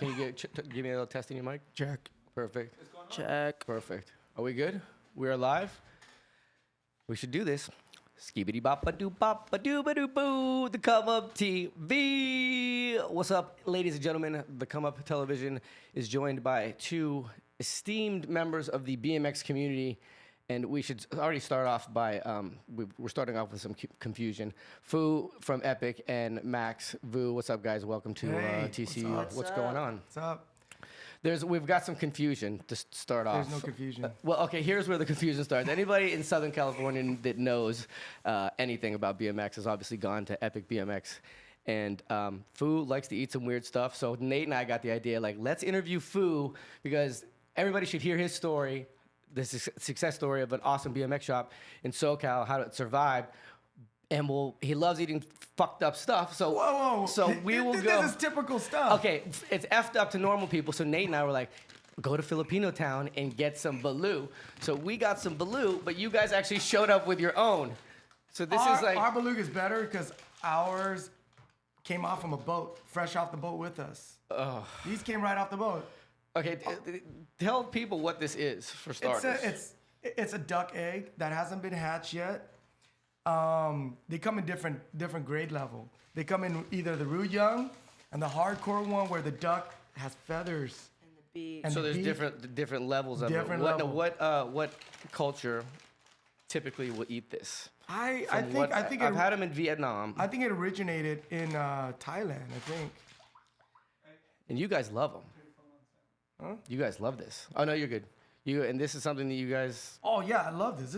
Can you give me a little test in your mic? Check. Perfect. Check. Perfect. Are we good? We're live? We should do this. Skibbity bop a doo bop a doo ba doo boo. The Come Up TV. What's up, ladies and gentlemen? The Come Up Television is joined by two esteemed members of the BMX community. And we should already start off by, we're starting off with some confusion. Phu from Epic and Max Vu. What's up, guys? Welcome to TCU. What's going on? What's up? We've got some confusion to start off. There's no confusion. Well, okay, here's where the confusion starts. Anybody in Southern California that knows anything about BMX has obviously gone to Epic BMX. And Phu likes to eat some weird stuff. So Nate and I got the idea, like, let's interview Phu because everybody should hear his story, the success story of an awesome BMX shop in SoCal, how it survived. And he loves eating fucked up stuff. So, Whoa. So we will go. This is typical stuff. Okay, it's effed up to normal people. So Nate and I were like, go to Filipino Town and get some baloo. So we got some baloo, but you guys actually showed up with your own. So this is like our baloo is better because ours came off from a boat, fresh off the boat with us. Oh. These came right off the boat. Okay, tell people what this is for starters. It's a duck egg that hasn't been hatched yet. They come in different grade level. They come in either the Ru Young and the hardcore one where the duck has feathers. And the beak. So there's different levels of it. What culture typically will eat this? I think I've had them in Vietnam. I think it originated in Thailand. I think. And you guys love them. Huh? You guys love this. Oh no, you're good. And this is something that you guys. Oh yeah, I love this.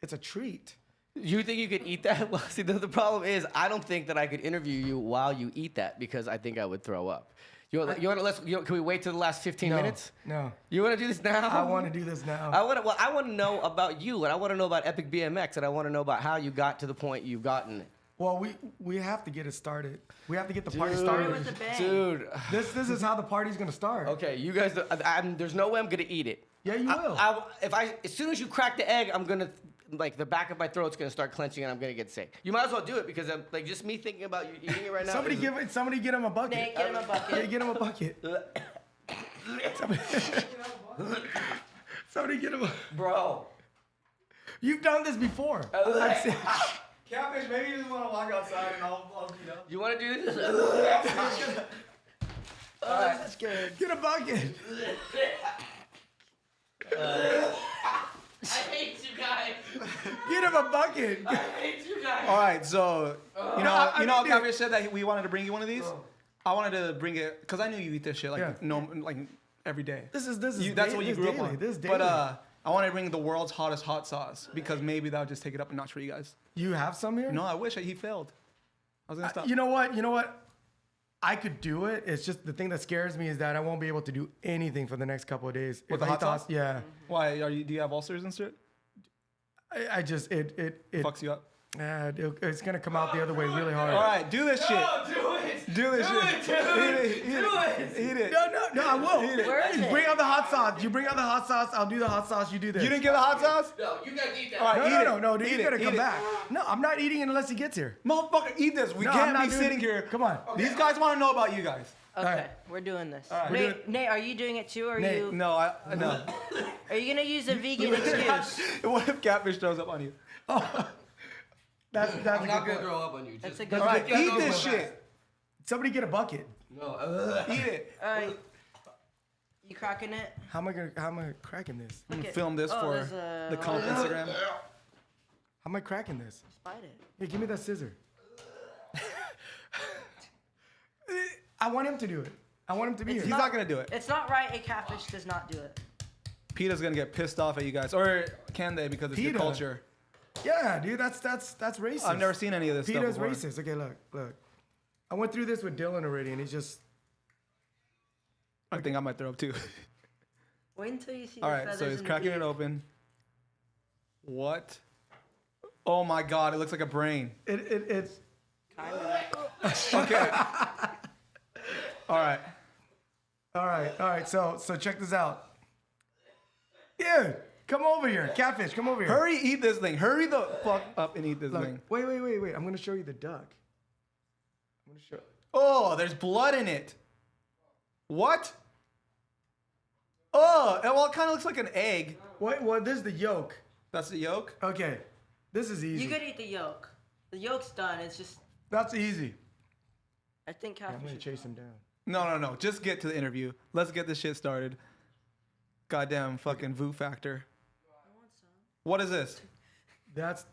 It's a treat. You think you could eat that? Well, see, the problem is I don't think that I could interview you while you eat that because I think I would throw up. Can we wait till the last 15 minutes? No. You want to do this now? I want to do this now. I want to know about you, and I want to know about Epic BMX, and I want to know about how you got to the point you've gotten. Well, we have to get it started. We have to get the party started. Dude. This is how the party's gonna start. Okay, you guys. There's no way I'm gonna eat it. Yeah, you will. As soon as you crack the egg, I'm gonna the back of my throat's gonna start clenching and I'm gonna get sick. You might as well do it because I'm like just me thinking about you eating it right now. Somebody get him a bucket. Nate, get him a bucket. Yeah, get him a bucket. Somebody get him a. Bro. You've done this before. Catfish, maybe you just want to walk outside and I'll You want to do this? That's good. Get a bucket. I hate you guys. Get him a bucket. I hate you guys. All right, so you know I how mean, Catfish said that we wanted to bring you one of these. I wanted to bring it because I knew you eat this shit like every day. This is That's what you grew up on. This is daily. But I want to bring the world's hottest hot sauce because maybe that would just take it up a notch for you guys. You have some here? No, I wish he failed. I was gonna stop. You know what? I could do it. It's just the thing that scares me is that I won't be able to do anything for the next couple of days. With the hot sauce? Yeah. Why? Do you have ulcers and shit? I just it Fucks you up. It's gonna come out the other way really hard. All right, do this shit. No, do it. Do this shit. Eat it. No, I will. Where is it? Bring out the hot sauce. You bring out the hot sauce. I'll do the hot sauce. You do this. You didn't get the hot sauce? No, you guys eat that. All right, No. Dude, Eat you gotta it. come Eat it. back. No, I'm not eating it unless he gets here. Motherfucker, eat this. We No, I'm can't not be doing sitting it. here. Come on. These guys want to know about you guys. Okay, right. we're doing this. right. Nate, are you doing it too, or are Nate, you? No, no. Are you gonna use a vegan excuse? What if Catfish throws up on you? That's I'm a not good gonna point. throw up on you. That's Just, a good. All right, That's eat over this fast. shit. Somebody get a bucket. no. Eat it. All right. You cracking it? How am I cracking this? I'm gonna Okay. film this Oh, for there's a- the comp Instagram. How am I cracking this? Bite it. Hey, give me that scissor. I want him to do it. I want him to be It's here. He's not gonna do it. It's not right. A catfish does not do it. PETA's gonna get pissed off at you guys, or can they? Because it's your PETA? culture. Yeah, dude, that's racist. I've never seen any of this stuff PETA's before. racist. Okay, look. I went through this with Dylan already, and he's just. I think I might throw up too. Wait until you see All the right, feathers so he's in cracking the it beak. open. What? Oh my God! It looks like a brain. It's. Okay. All right. All right. So check this out. Dude, come over here, Catfish. Come over here. Hurry, eat this thing. Hurry the fuck up and eat this Look, thing. wait. I'm gonna show you the duck. I'm gonna show. Oh, there's blood in it. What? Oh, well, it kind of looks like an egg. What? This is the yolk. That's the yolk? Okay, this is easy. You could eat the yolk. The yolk's done. It's just. That's easy. I think I'm gonna catfish. chase him down. No. Just get to the interview. Let's get this shit started. Goddamn fucking Vu factor. What is this? That's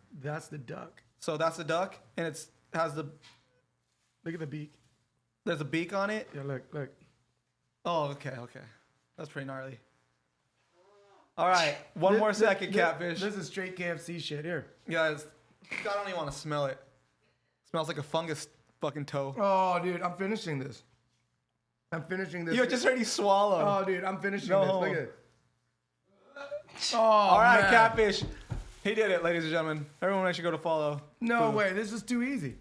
the duck. So that's the duck, and has the Look at the beak. there's a beak on it. Yeah, look. Oh, okay. That's pretty gnarly. All right, one more second, catfish. This is straight KFC shit here. Guys, I don't even want to smell it. Smells like a fungus fucking toe. Oh, dude, I'm finishing this. You just already swallowed. Oh, dude, I'm finishing No. this. Look at it. Oh, All right, man. catfish. He did it, ladies and gentlemen. Everyone should go to follow. No way, this is too easy.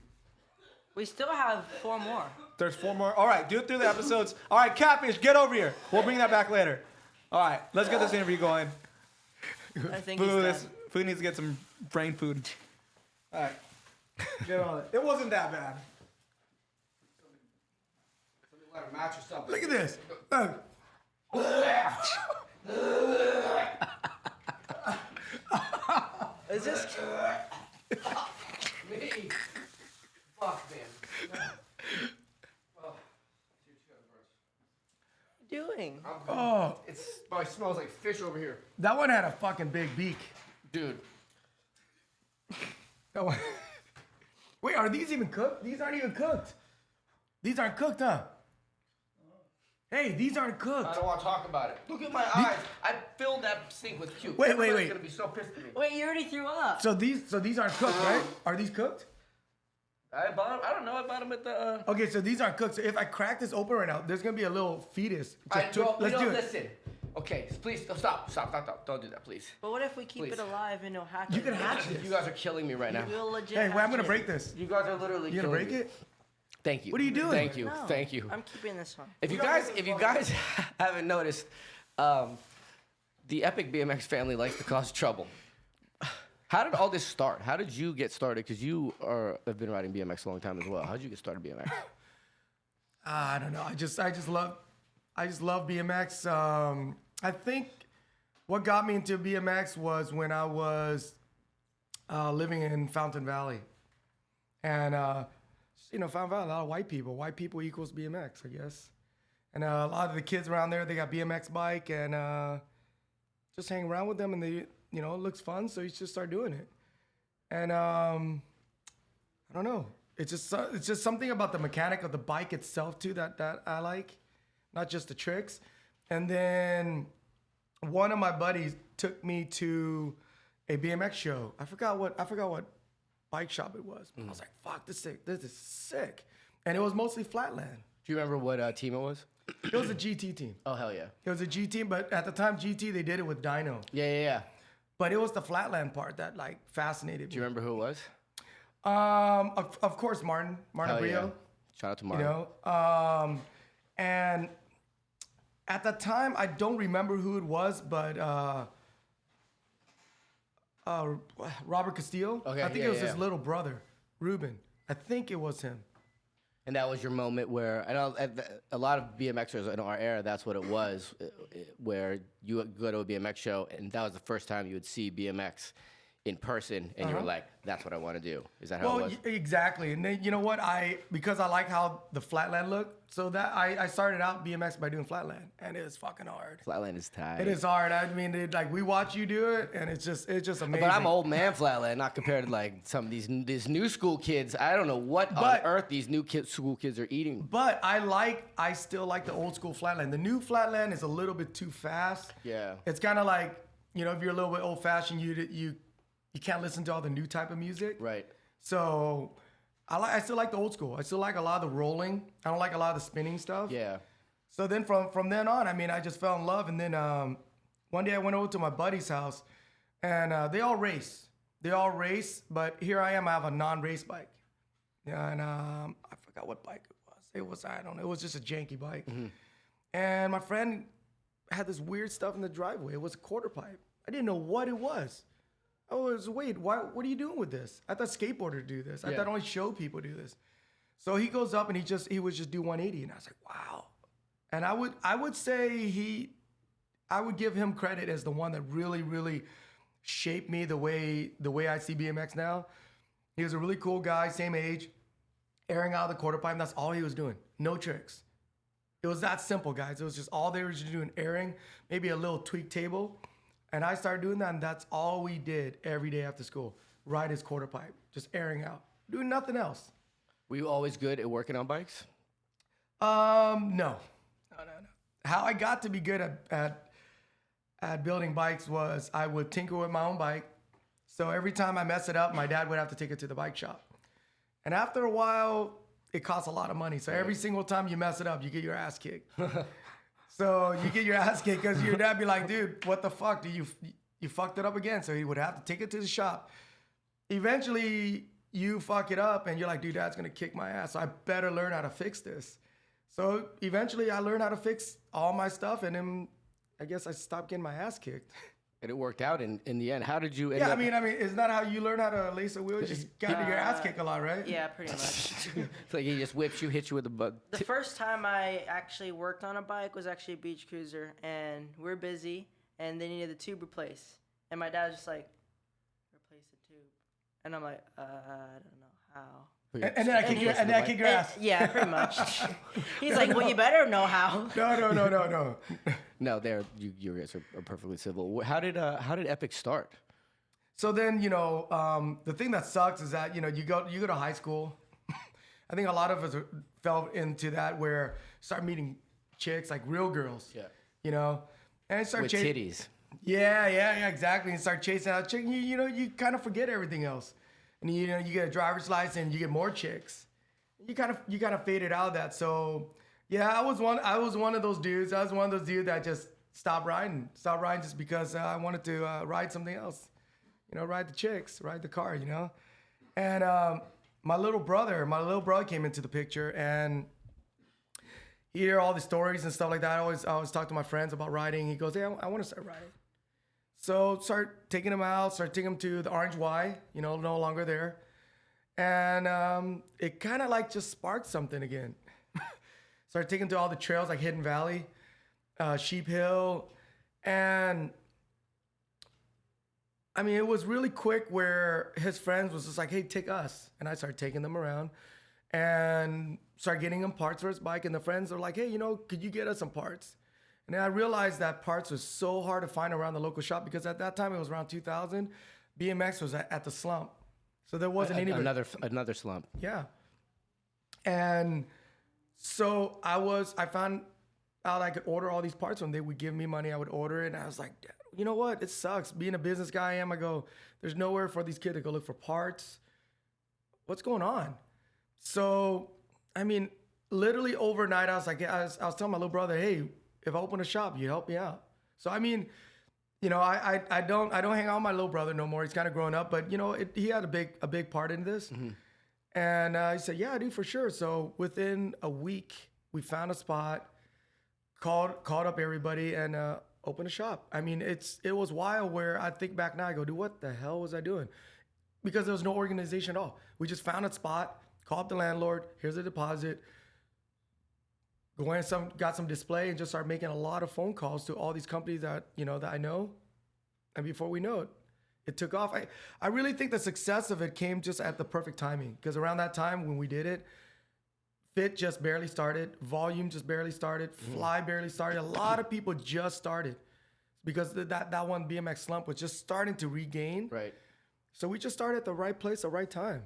We still have 4 more. There's 4 more. All right, do it through the episodes. All right, catfish, get over here. We'll bring that back later. All right, let's get this interview going. I think Food, he's done. food needs to get some brain food. All right, get on it. It wasn't that bad. Match or something. Look at this. Look. Is this? Me? Fuck, man. Doing? Oh, It smells like fish over here. that one had a fucking big beak. Dude. That one. Wait, are these even cooked? These aren't even cooked. These aren't cooked, huh? Hey, these aren't I cooked. don't want to talk about it. Look at my eyes. I filled that sink with cube. Wait. Everybody's gonna be so pissed at me. Wait, you already threw up. So these aren't cooked, right? Are these cooked? I don't know. I bought them at the. Okay, so these aren't cooked. So if I crack this open right now, there's gonna be a little fetus. Let's do it. Listen. Okay, please stop. Don't do that, please. But what if we keep Please. it alive and it'll hatch? You can hatch You this. guys are killing me right now. We'll legit. Hey, wait, I'm hatch gonna it. break this. You guys are literally You gonna killing break me. it? Thank you. What are you doing? Thank you. No, Thank you. I'm keeping this one. If you guys haven't noticed, the Epic BMX family likes to cause trouble. How did all this start? How did you get started? Because you have been riding BMX a long time as well. How did you get started BMX? I don't know. I just love BMX. I think what got me into BMX was when I was living in Fountain Valley, and Fountain Valley, a lot of white people. White people equals BMX, I guess. And a lot of the kids around there, they got BMX bike, and just hang around with them, and they, it looks fun, so you just start doing it. And I don't know. It's just something about the mechanic of the bike itself too that I like, not just the tricks. And then one of my buddies took me to a BMX show. I forgot what bike shop it was. I was like, "Fuck, this is sick," and it was mostly flatland. Do you remember what team it was? It was a GT team. Oh hell yeah. It was a GT, but at the time GT they did it with dyno. Yeah. But it was the flatland part that like fascinated me. Do you remember who it was? Of course, Martin Hell Brio. yeah. Shout out to Martin. And at the time, I don't remember who it was, but Robert Castillo. Okay, I think yeah, it was yeah. his little brother, Ruben. I think it was him. And that was your moment where I know a lot of BMXers in our era. That's what it was, where you would go to a BMX show, and that was the first time you would see BMX in person, and you were like, "That's what I want to do." Is that how it was? Exactly. And then, you know what? Because I like how the flatland looked, so that I started out BMX by doing flatland, and it was fucking hard. Flatland is tight. It is hard. I mean, we watch you do it, and it's just amazing. But I'm old man flatland, not compared to like some of these new school kids. I don't know what on earth these school kids are eating. But I still like the old school flatland. The new flatland is a little bit too fast. Yeah. It's kind of like, if you're a little bit old fashioned, you can't listen to all the new type of music. Right. So I still like the old school. I still like a lot of the rolling. I don't like a lot of the spinning stuff. Yeah. So then from then on, I mean, I just fell in love. And then one day I went over to my buddy's house, and they all race. But here I am. I have a non-race bike. Yeah, and I forgot what bike it was. I don't know. It was just a janky bike. Mm-hmm. And my friend had this weird stuff in the driveway. It was a quarter pipe. I didn't know what it was. Wait, what are you doing with this? I thought skateboarders do this. I thought only show people do this. So he goes up and he would just do 180, and I was like, wow. And I would say I would give him credit as the one that really shaped me the way I see BMX now. He was a really cool guy, same age, airing out the quarter pipe. That's all he was doing. No tricks. It was that simple, guys. It was just all they were just doing, airing, maybe a little tweak table. And I started doing that, and that's all we did every day after school. Ride his quarter pipe, just airing out, doing nothing else. Were you always good at working on bikes? No. How I got to be good at building bikes was I would tinker with my own bike. So every time I mess it up, my dad would have to take it to the bike shop. And after a while, it costs a lot of money. So every single time you mess it up, you get your ass kicked. So you get your ass kicked because your dad be like, dude, what the fuck? You fucked it up again. So he would have to take it to the shop. Eventually, you fuck it up and you're like, dude, dad's gonna kick my ass. So I better learn how to fix this. So eventually I learned how to fix all my stuff, and then I guess I stopped getting my ass kicked. And it worked out in the end. How did you end Yeah, up? I mean, isn't that how you learn how to lace a wheel? You just got your ass kicked a lot, right? Yeah, pretty much. It's like he just whips you, hits you with a bug. The first time I actually worked on a bike was actually a beach cruiser, and we're busy, and they needed the tube replaced. And my dad was just like, replace the tube. And I'm like, I don't know how. And then I kick your ass. Yeah, pretty much. He's like, well, you better know how. No. No, you guys are perfectly civil. How did Epic start? So then, the thing that sucks is that, you go to high school. I think a lot of us fell into that where start meeting chicks, like real girls. Yeah. And start With titties. Yeah, exactly. And start chasing out chicks. You kind of forget everything else. And you get a driver's license, you get more chicks. You kind of faded out of that. So yeah, I was one of those dudes. I was one of those dudes that just stopped riding just because I wanted to ride something else. Ride the chicks, ride the car, And my little brother came into the picture, and he hear all the stories and stuff like that. I always talk to my friends about riding. He goes, hey, I want to start riding. So start taking him out, start taking him to the Orange Y, no longer there. And it kind of like just sparked something again. Started taking him to all the trails like Hidden Valley, Sheep Hill. And I mean, it was really quick where his friends was just like, hey, take us. And I started taking them around and started getting him parts for his bike. And the friends are like, hey, could you get us some parts? And then I realized that parts was so hard to find around the local shop because at that time it was around 2000. BMX was at the slump, so there wasn't any another slump. Yeah, and so I found out I could order all these parts when they would give me money. I would order it, and I was like, you know what? It sucks being a business guy. I go, there's nowhere for these kids to go look for parts. What's going on? So I mean, literally overnight, I was like, I was telling my little brother, hey, if I open a shop, you help me out. So I mean, I don't hang out with my little brother no more. He's kind of grown up, but he had a big part in this. Mm-hmm. And he said, yeah, dude, for sure. So within a week, we found a spot, called up everybody, and opened a shop. I mean, it was wild. Where I think back now, I go, dude, what the hell was I doing? Because there was no organization at all. We just found a spot, called up the landlord. Here's a deposit. Got some display and just started making a lot of phone calls to all these companies that I know, and before we know it, it took off. I really think the success of it came just at the perfect timing, because around that time when we did it, Fit just barely started, Volume just barely started, Fly barely started. A lot of people just started because that one BMX slump was just starting to regain. Right. So we just started at the right place, the right time.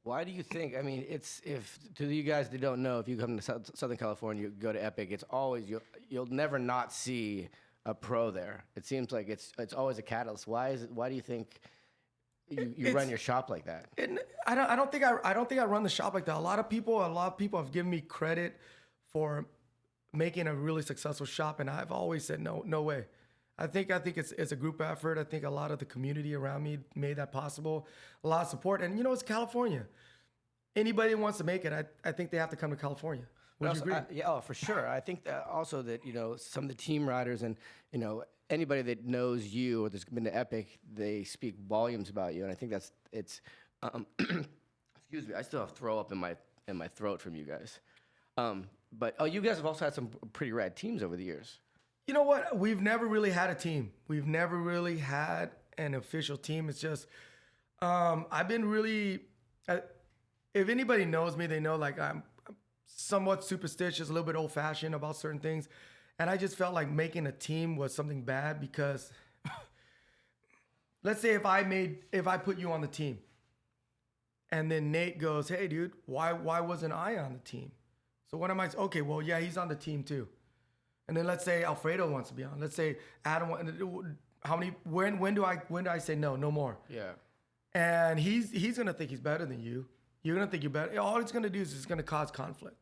Why do you think? I mean, if to you guys that don't know, if you come to Southern California, you go to Epic, it's always you'll never not see a pro there. It seems like it's always a catalyst. Why do you think you run your shop like that? I don't think I run the shop like that. A lot of people have given me credit for making a really successful shop, and I've always said no way. I think it's a group effort. I think a lot of the community around me made that possible. A lot of support, and it's California. Anybody who wants to make it, I think they have to come to California. Would you agree? Yeah, for sure. I think that also that some of the team riders and anybody that knows you or that's been to Epic, they speak volumes about you, and I think it's. Excuse me, I still have throw up in my in my throat from you guys. But you guys have also had some pretty rad teams over the years. You know what? We've never really had a team. We've never really had an official team. It's just, I've been really, if anybody knows me, they know like I'm somewhat superstitious, a little bit old fashioned about certain things. And I just felt like making a team was something bad because let's say if I put you on the team and then Nate goes, hey dude, why wasn't I on the team? So what am I? Okay, well, yeah, he's on the team too. And then let's say Alfredo wants to be on. Let's say Adam. How many? When do I say no? No more. Yeah. And he's gonna think he's better than you. You're gonna think you're better. All it's gonna do is it's gonna cause conflict.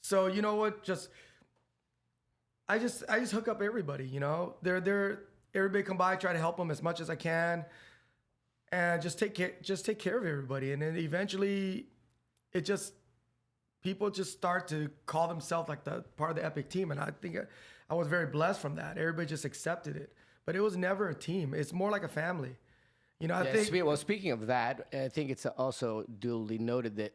So you know what? I just hook up everybody. You know, everybody come by, try to help them as much as I can, and just take care of everybody. And then eventually, people just start to call themselves like the part of the Epic team. And I think I was very blessed from that. Everybody just accepted it. But it was never a team. It's more like a family. You know, I think... Well, speaking of that, I think it's also duly noted that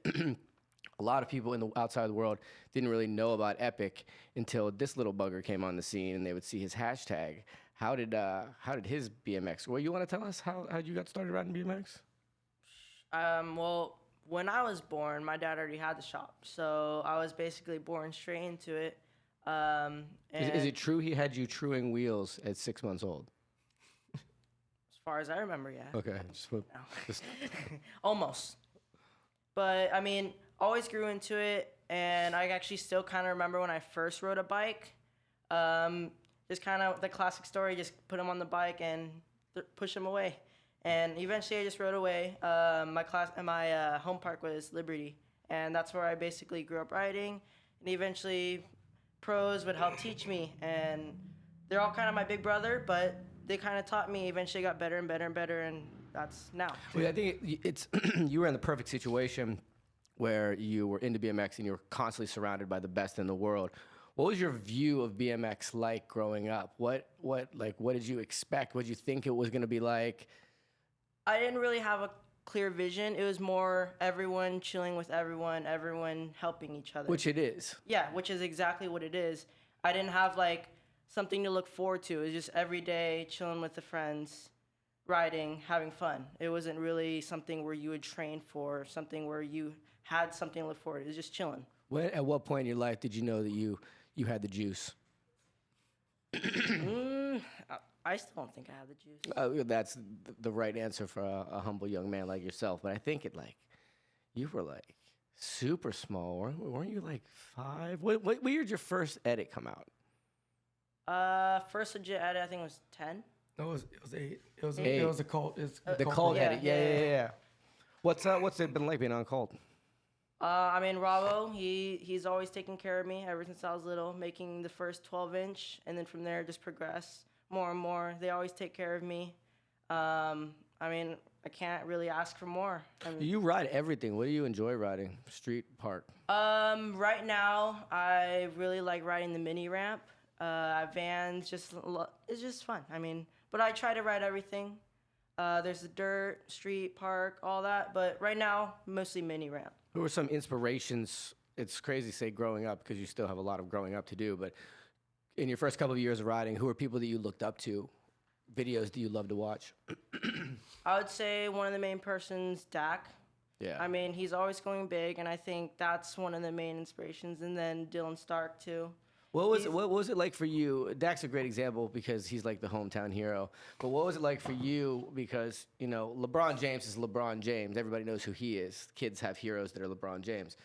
a lot of people in the outside of the world didn't really know about Epic until this little bugger came on the scene and they would see his hashtag. How did his BMX... Well, you want to tell us how you got started riding BMX? Well... When I was born, my dad already had the shop, so I was basically born straight into it. Is it true he had you truing wheels at 6 months old? As far as I remember, yeah. Okay. Almost. But, I mean, always grew into it, and I actually still kind of remember when I first rode a bike. Just kind of the classic story, just put him on the bike and push him away. And eventually I just rode away. My home park was Liberty, and that's where I basically grew up riding. And eventually pros would help teach me, and they're all kind of my big brother, but they kind of taught me. Eventually got better and better and better, and that's now. Well, I think it's you were in the perfect situation where you were into BMX and you were constantly surrounded by the best in the world. What was your view of BMX like growing up? What did you expect? What did you think it was going to be like? I didn't really have a clear vision. It was more everyone chilling with everyone helping each other. Which it is. Yeah, which is exactly what it is. I didn't have like something to look forward to. It was just every day chilling with the friends, riding, having fun. It wasn't really something where you would train for, something where you had something to look forward to. It was just chilling. At what point in your life did you know that you had the juice? I still don't think I have the juice. That's the right answer for a humble young man like yourself. But I think you were like super small, weren't you? Like 5? What year did your first edit come out? First legit edit I think was 10. No, it was 8. It was a cult. The cult edit. Yeah. What's it been like being on cult? I mean, Ravo, he's always taken care of me ever since I was little, making the first 12-inch, and then from there just progress more and more. They always take care of me. I mean, I can't really ask for more. You ride everything. What do you enjoy riding? Street, park? Right now, I really like riding the mini ramp. Vans, it's just fun. I mean, but I try to ride everything. There's the dirt, street, park, all that. But right now, mostly mini ramp. Who were some inspirations? It's crazy to say growing up because you still have a lot of growing up to do, but in your first couple of years of riding, who are people that you looked up to? Videos do you love to watch? I would say one of the main persons, Dak. Yeah. I mean, he's always going big, and I think that's one of the main inspirations. And then Dylan Stark, too. What was it like for you? Dak's a great example because he's like the hometown hero. But what was it like for you? Because, you know, LeBron James is LeBron James. Everybody knows who he is. Kids have heroes that are LeBron James.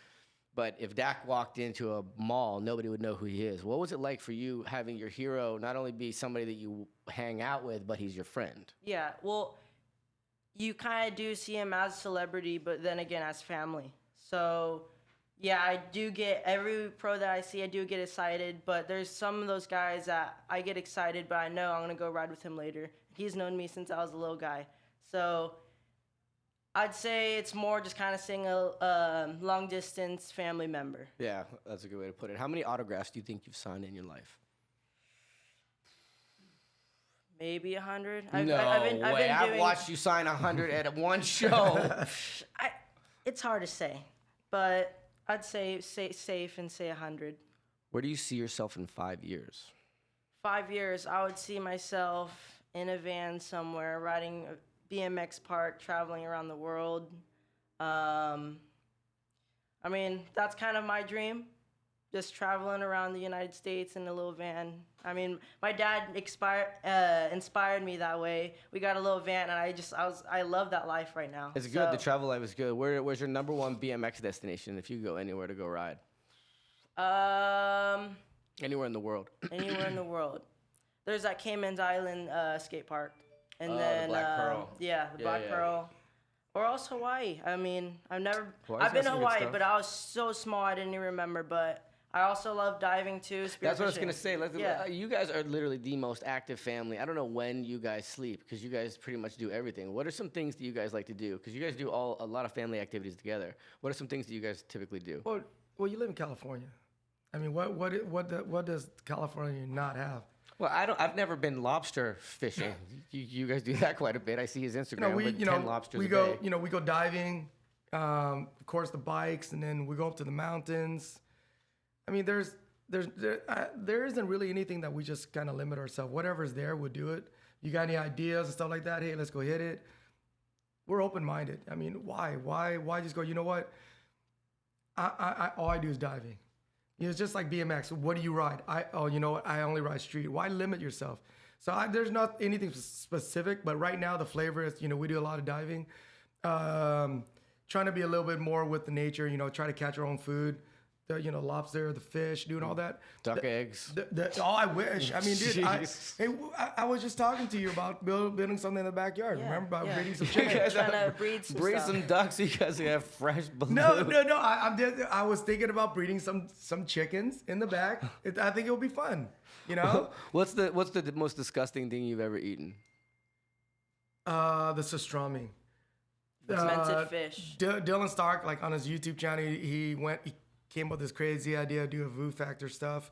But if Dak walked into a mall, nobody would know who he is. What was it like for you having your hero not only be somebody that you hang out with, but he's your friend? Yeah, well, you kind of do see him as a celebrity, but then again as family. So, yeah, I do get, every pro that I see, I do get excited, but there's some of those guys that I get excited, but I know I'm going to go ride with him later. He's known me since I was a little guy. So I'd say it's more just kind of seeing a long-distance family member. Yeah, that's a good way to put it. How many autographs do you think you've signed in your life? Maybe 100. I've watched you sign 100 at one show. It's hard to say, but I'd say safe and say 100. Where do you see yourself in 5 years? 5 years, I would see myself in a van somewhere, riding a BMX park, traveling around the world. I mean, that's kind of my dream, just traveling around the United States in a little van. I mean, my dad inspired me that way. We got a little van, and I love that life right now. It's good. The travel life is good. Where's your number one BMX destination if you go anywhere to go ride? Anywhere in the world. Anywhere in the world. There's that Cayman Island skate park. And the then Black Pearl. Yeah, the Black Pearl. Or else Hawaii. I mean, I've Hawaii's been got to some good Hawaii, stuff. but I was so small I didn't even remember. But I also love diving too. That's what I was gonna say. Yeah. You guys are literally the most active family. I don't know when you guys sleep because you guys pretty much do everything. What are some things that you guys like to do? Because you guys do a lot of family activities together. What are some things that you guys typically do? Well, you live in California. I mean, what does California not have? Well, I've never been lobster fishing. you guys do that quite a bit. I see his Instagram. 10 lobsters we a go, day. we go diving. Of course, the bikes, and then we go up to the mountains. I mean, there isn't really anything that we just kind of limit ourselves. Whatever's there, we'll do it. You got any ideas and stuff like that? Hey, let's go hit it. We're open-minded. I mean, why just go? You know what? All I do is diving. You know, it's just like BMX. What do you ride? You know what? I only ride street. Why limit yourself? So there's not anything specific, but right now the flavor is, we do a lot of diving. Trying to be a little bit more with the nature, try to catch our own food. The lobster, the fish, doing all that. Duck eggs. I wish. I mean, dude, Jeez. I was just talking to you about building something in the backyard. Yeah, Remember about yeah. breeding some You chickens? guys Trying have- to breed breed stuff. some ducks so you guys can have fresh balloons. No. I was thinking about breeding some chickens in the back. I think it'll be fun. What's the most disgusting thing you've ever eaten? The pastrami. Fermented fish. Dylan Stark, like on his YouTube channel, he came up with this crazy idea of doing Vu Factor stuff.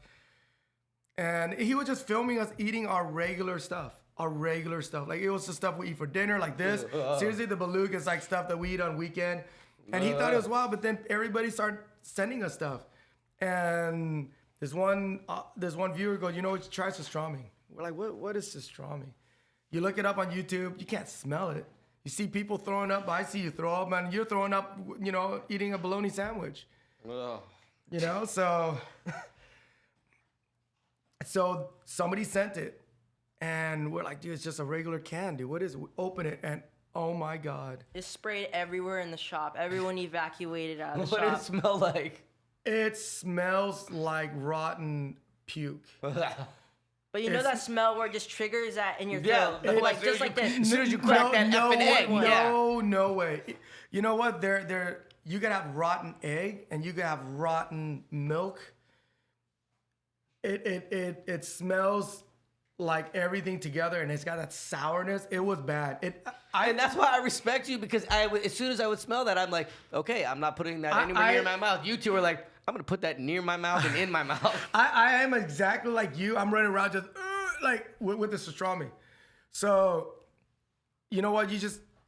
And he was just filming us eating our regular stuff. Like it was the stuff we eat for dinner, like this. Seriously, the beluga is like stuff that we eat on weekend. And he thought it was wild, but then everybody started sending us stuff. And this one viewer goes, try pastrami. We're like, what is pastrami? You look it up on YouTube, you can't smell it. You see people throwing up, I see you throw up, and you're throwing up, eating a bologna sandwich. Ugh. So somebody sent it, and we're like, dude, it's just a regular can, dude. What is it? We open it, and oh my God. It sprayed everywhere in the shop. Everyone evacuated out of the What did it shop. smell like? It smells like rotten puke. But you know that smell where it just triggers that in your Yeah, throat? it- Like, just like As this. soon as you crack that effing egg, No way. You know what? You can have rotten egg and you can have rotten milk. It smells like everything together, and it's got that sourness. It was bad. And that's why I respect you, because as soon as I would smell that, I'm like, okay, I'm not putting that anywhere near my mouth. You two are like, I'm gonna put that near my mouth and in my mouth. I am exactly like you. I'm running around just like with the pastrami. So, you know what?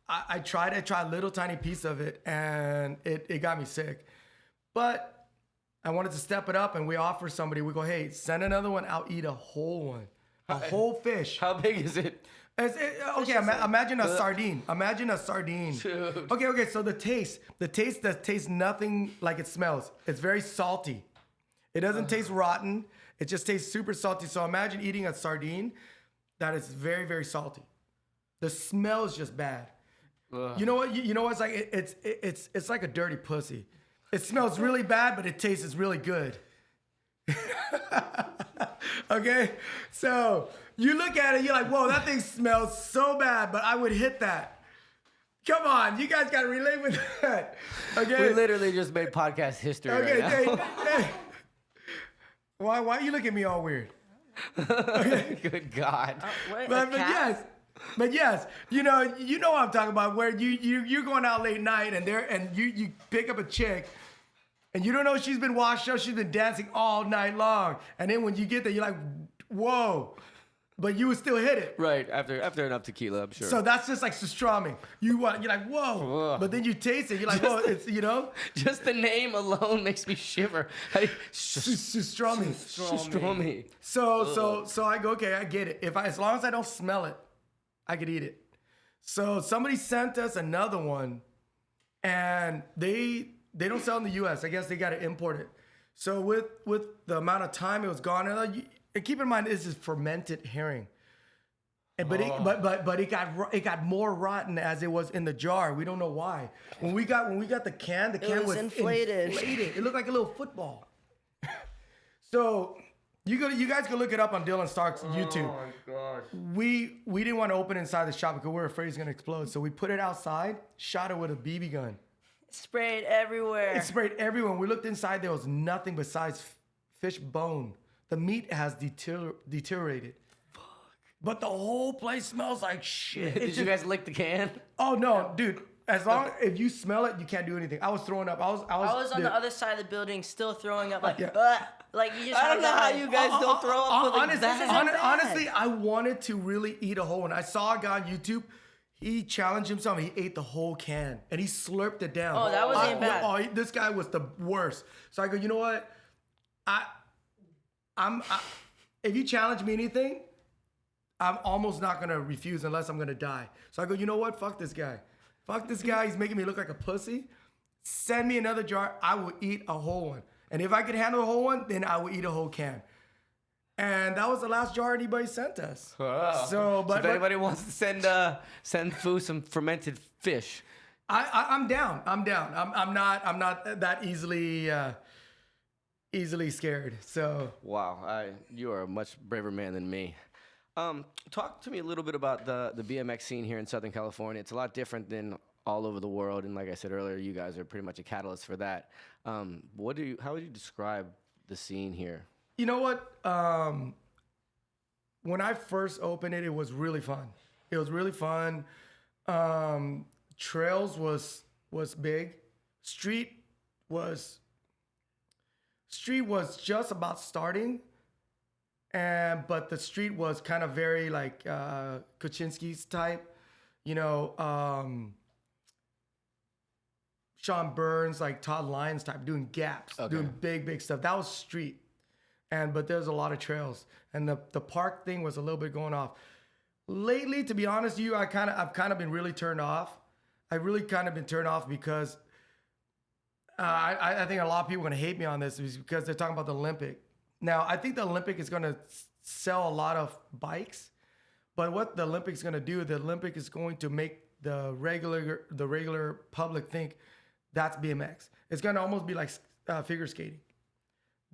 I tried a little tiny piece of it, and it got me sick. But I wanted to step it up, and we offer somebody. We go, hey, send another one. I'll eat a whole one, a whole fish. How big is it? Okay, imagine a sardine. Imagine a sardine. Dude. Okay. So the taste tastes nothing like it smells. It's very salty. It doesn't taste rotten. It just tastes super salty. So imagine eating a sardine that is very, very salty. The smell is just bad. You know what? You know what's like? It's like a dirty pussy. It smells really bad, but it tastes really good. Okay, so you look at it, you're like, whoa, that thing smells so bad, but I would hit that. Come on, you guys gotta relate with that. Okay. We literally just made podcast history Okay, right now. hey. Why you look at me all weird? Good God. What? But yes, you know what I'm talking about. Where you're going out late night and you pick up a chick, and you don't know she's been washed up. She's been dancing all night long, and then when you get there, you're like, whoa, but you would still hit it. Right, after enough tequila, I'm sure. So that's just like pastrami. You're like, whoa. Ugh. But then you taste it. You're like, whoa, it's, you know? Just the name alone makes me shiver. Pastrami. Pastrami. So I go, okay, I get it. As long as I don't smell it, I could eat it. So somebody sent us another one, and they don't sell in the U.S. I guess they got to import it. So with the amount of time it was gone, and keep in mind this is fermented herring. But it got more rotten as it was in the jar. We don't know why. When we got the can was inflated. It looked like a little football. So you guys can look it up on Dylan Stark's YouTube. Oh my gosh. We didn't want to open it inside the shop because we were afraid it's gonna explode. So we put it outside, shot it with a BB gun. Sprayed everywhere. It sprayed everywhere. We looked inside, there was nothing besides fish bone. The meat has deteriorated. Fuck. But the whole place smells like shit. Did you guys lick the can? Oh no, dude. If you smell it, you can't do anything. I was throwing up. I was on the other side of the building, still throwing up like, Yeah. like you just. I don't know how you guys don't throw up like that. Honestly, I wanted to really eat a whole one. I saw a guy on YouTube. He challenged himself. He ate the whole can and he slurped it down. Oh, that wasn't even bad. This guy was the worst. So I go, you know what? If you challenge me anything, I'm almost not gonna refuse unless I'm gonna die. So I go, you know what? Fuck this guy. Fuck this guy. He's making me look like a pussy. Send me another jar. I will eat a whole one. And if I could handle a whole one, then I will eat a whole can. And that was the last jar anybody sent us. Wow. So, if anybody wants to send Phu some fermented fish, I'm down. I'm not that easily scared. So wow, you are a much braver man than me. Talk to me a little bit about the BMX scene here in Southern California. It's a lot different than all over the world, and like I said earlier, you guys are pretty much a catalyst for that. How would you describe the scene here? You know what? When I first opened it, it was really fun. It was really fun. Trails was big. Street was just about starting, but the street was kind of very like Kuczynski's type, you know, Sean Burns, like Todd Lyons type, doing gaps, doing big stuff. That was street. But there's a lot of trails, and the park thing was a little bit going off. Lately, to be honest with you, I've kind of been really turned off. I've really kind of been turned off because I think a lot of people are gonna hate me on this because they're talking about the Olympic. Now, I think the Olympic is gonna sell a lot of bikes, but what the Olympic is gonna do, the Olympic is going to make the regular public think that's BMX. It's gonna almost be like figure skating.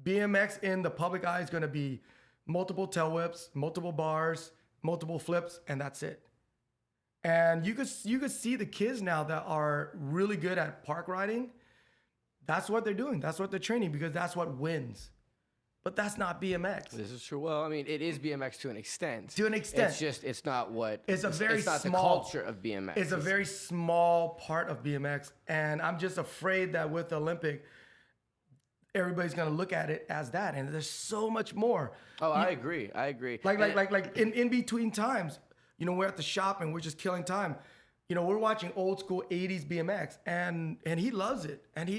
BMX in the public eye is going to be multiple tail whips, multiple bars, multiple flips, and that's it. And you could see the kids now that are really good at park riding. That's what they're doing. That's what they're training because that's what wins. But that's not BMX. This is true. Well, I mean, it is BMX to an extent. To an extent. It's just, it's not what... It's not the culture of BMX. It's a very small part of BMX. And I'm just afraid that with the Olympic, everybody's gonna look at it as that, and there's so much more. Oh, I agree. Like in between times, you know, we're at the shop and we're just killing time. You know, we're watching old school 80s BMX, and he loves it. And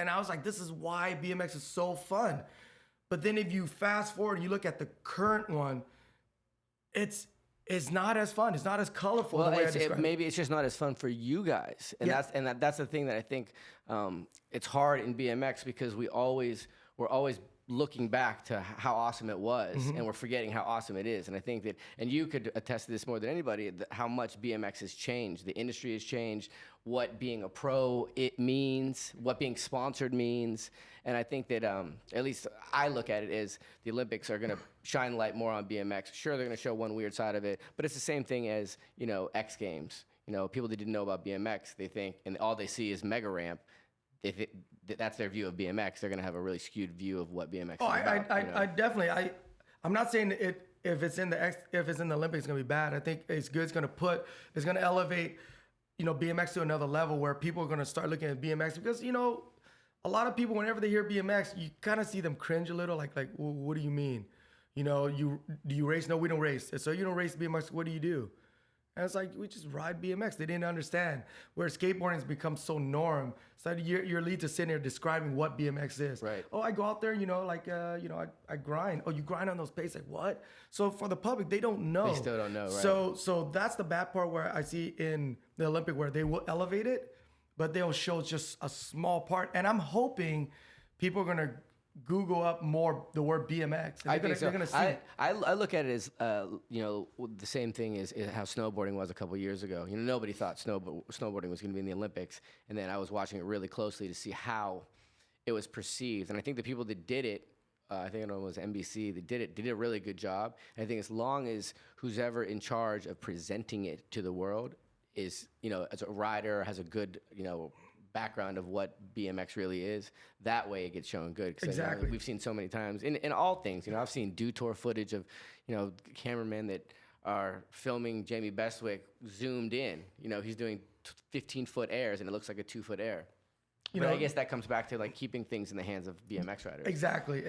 I was like, this is why BMX is so fun. But then if you fast forward and you look at the current one, it's not as fun. It's not as colorful. Well, the way I describe maybe it's just not as fun for you guys, and that's the thing that I think it's hard in BMX because we're always looking back to how awesome it was, and we're forgetting how awesome it is. And I think that, and you could attest to this more than anybody, how much BMX has changed. The industry has changed. What being a pro it means, what being sponsored means, and I think that at least I look at it as the Olympics are going to shine light more on BMX. Sure, they're going to show one weird side of it, but it's the same thing as, you know, X Games. You know, people that didn't know about BMX, they think, and all they see is Mega Ramp. That's their view of BMX. They're going to have a really skewed view of what BMX is about. I definitely. I'm not saying if it's in the Olympics, it's going to be bad. I think it's good. It's going to elevate, you know, BMX to another level where people are going to start looking at BMX because, you know, a lot of people, whenever they hear BMX, you kind of see them cringe a little, like, well, what do you mean? You know, do you race? No, we don't race. So you don't race BMX. What do you do? And it's like, we just ride BMX. They didn't understand. Where skateboarding has become so norm. So you're lead to sitting here describing what BMX is. Right. Oh, I go out there, I grind. Oh, you grind on those paces. Like, what? So for the public, they don't know. They still don't know, right? So that's the bad part where I see in the Olympic where they will elevate it, but they'll show just a small part. And I'm hoping people are going to Google up more the word BMX. And they're gonna see. I look at it as the same thing as how snowboarding was a couple years ago. You know, nobody thought snowboarding was going to be in the Olympics, and then I was watching it really closely to see how it was perceived. And I think the people that did it, I think it was NBC, that did a really good job. And I think as long as who's ever in charge of presenting it to the world is, as a rider, has a good, background of what BMX really is, that way it gets shown good. Exactly. We've seen so many times in all things. I've seen do tour footage of, cameramen that are filming Jamie Bestwick zoomed in. He's doing 15-foot airs and it looks like a 2-foot air. But I guess that comes back to like keeping things in the hands of BMX riders. Exactly.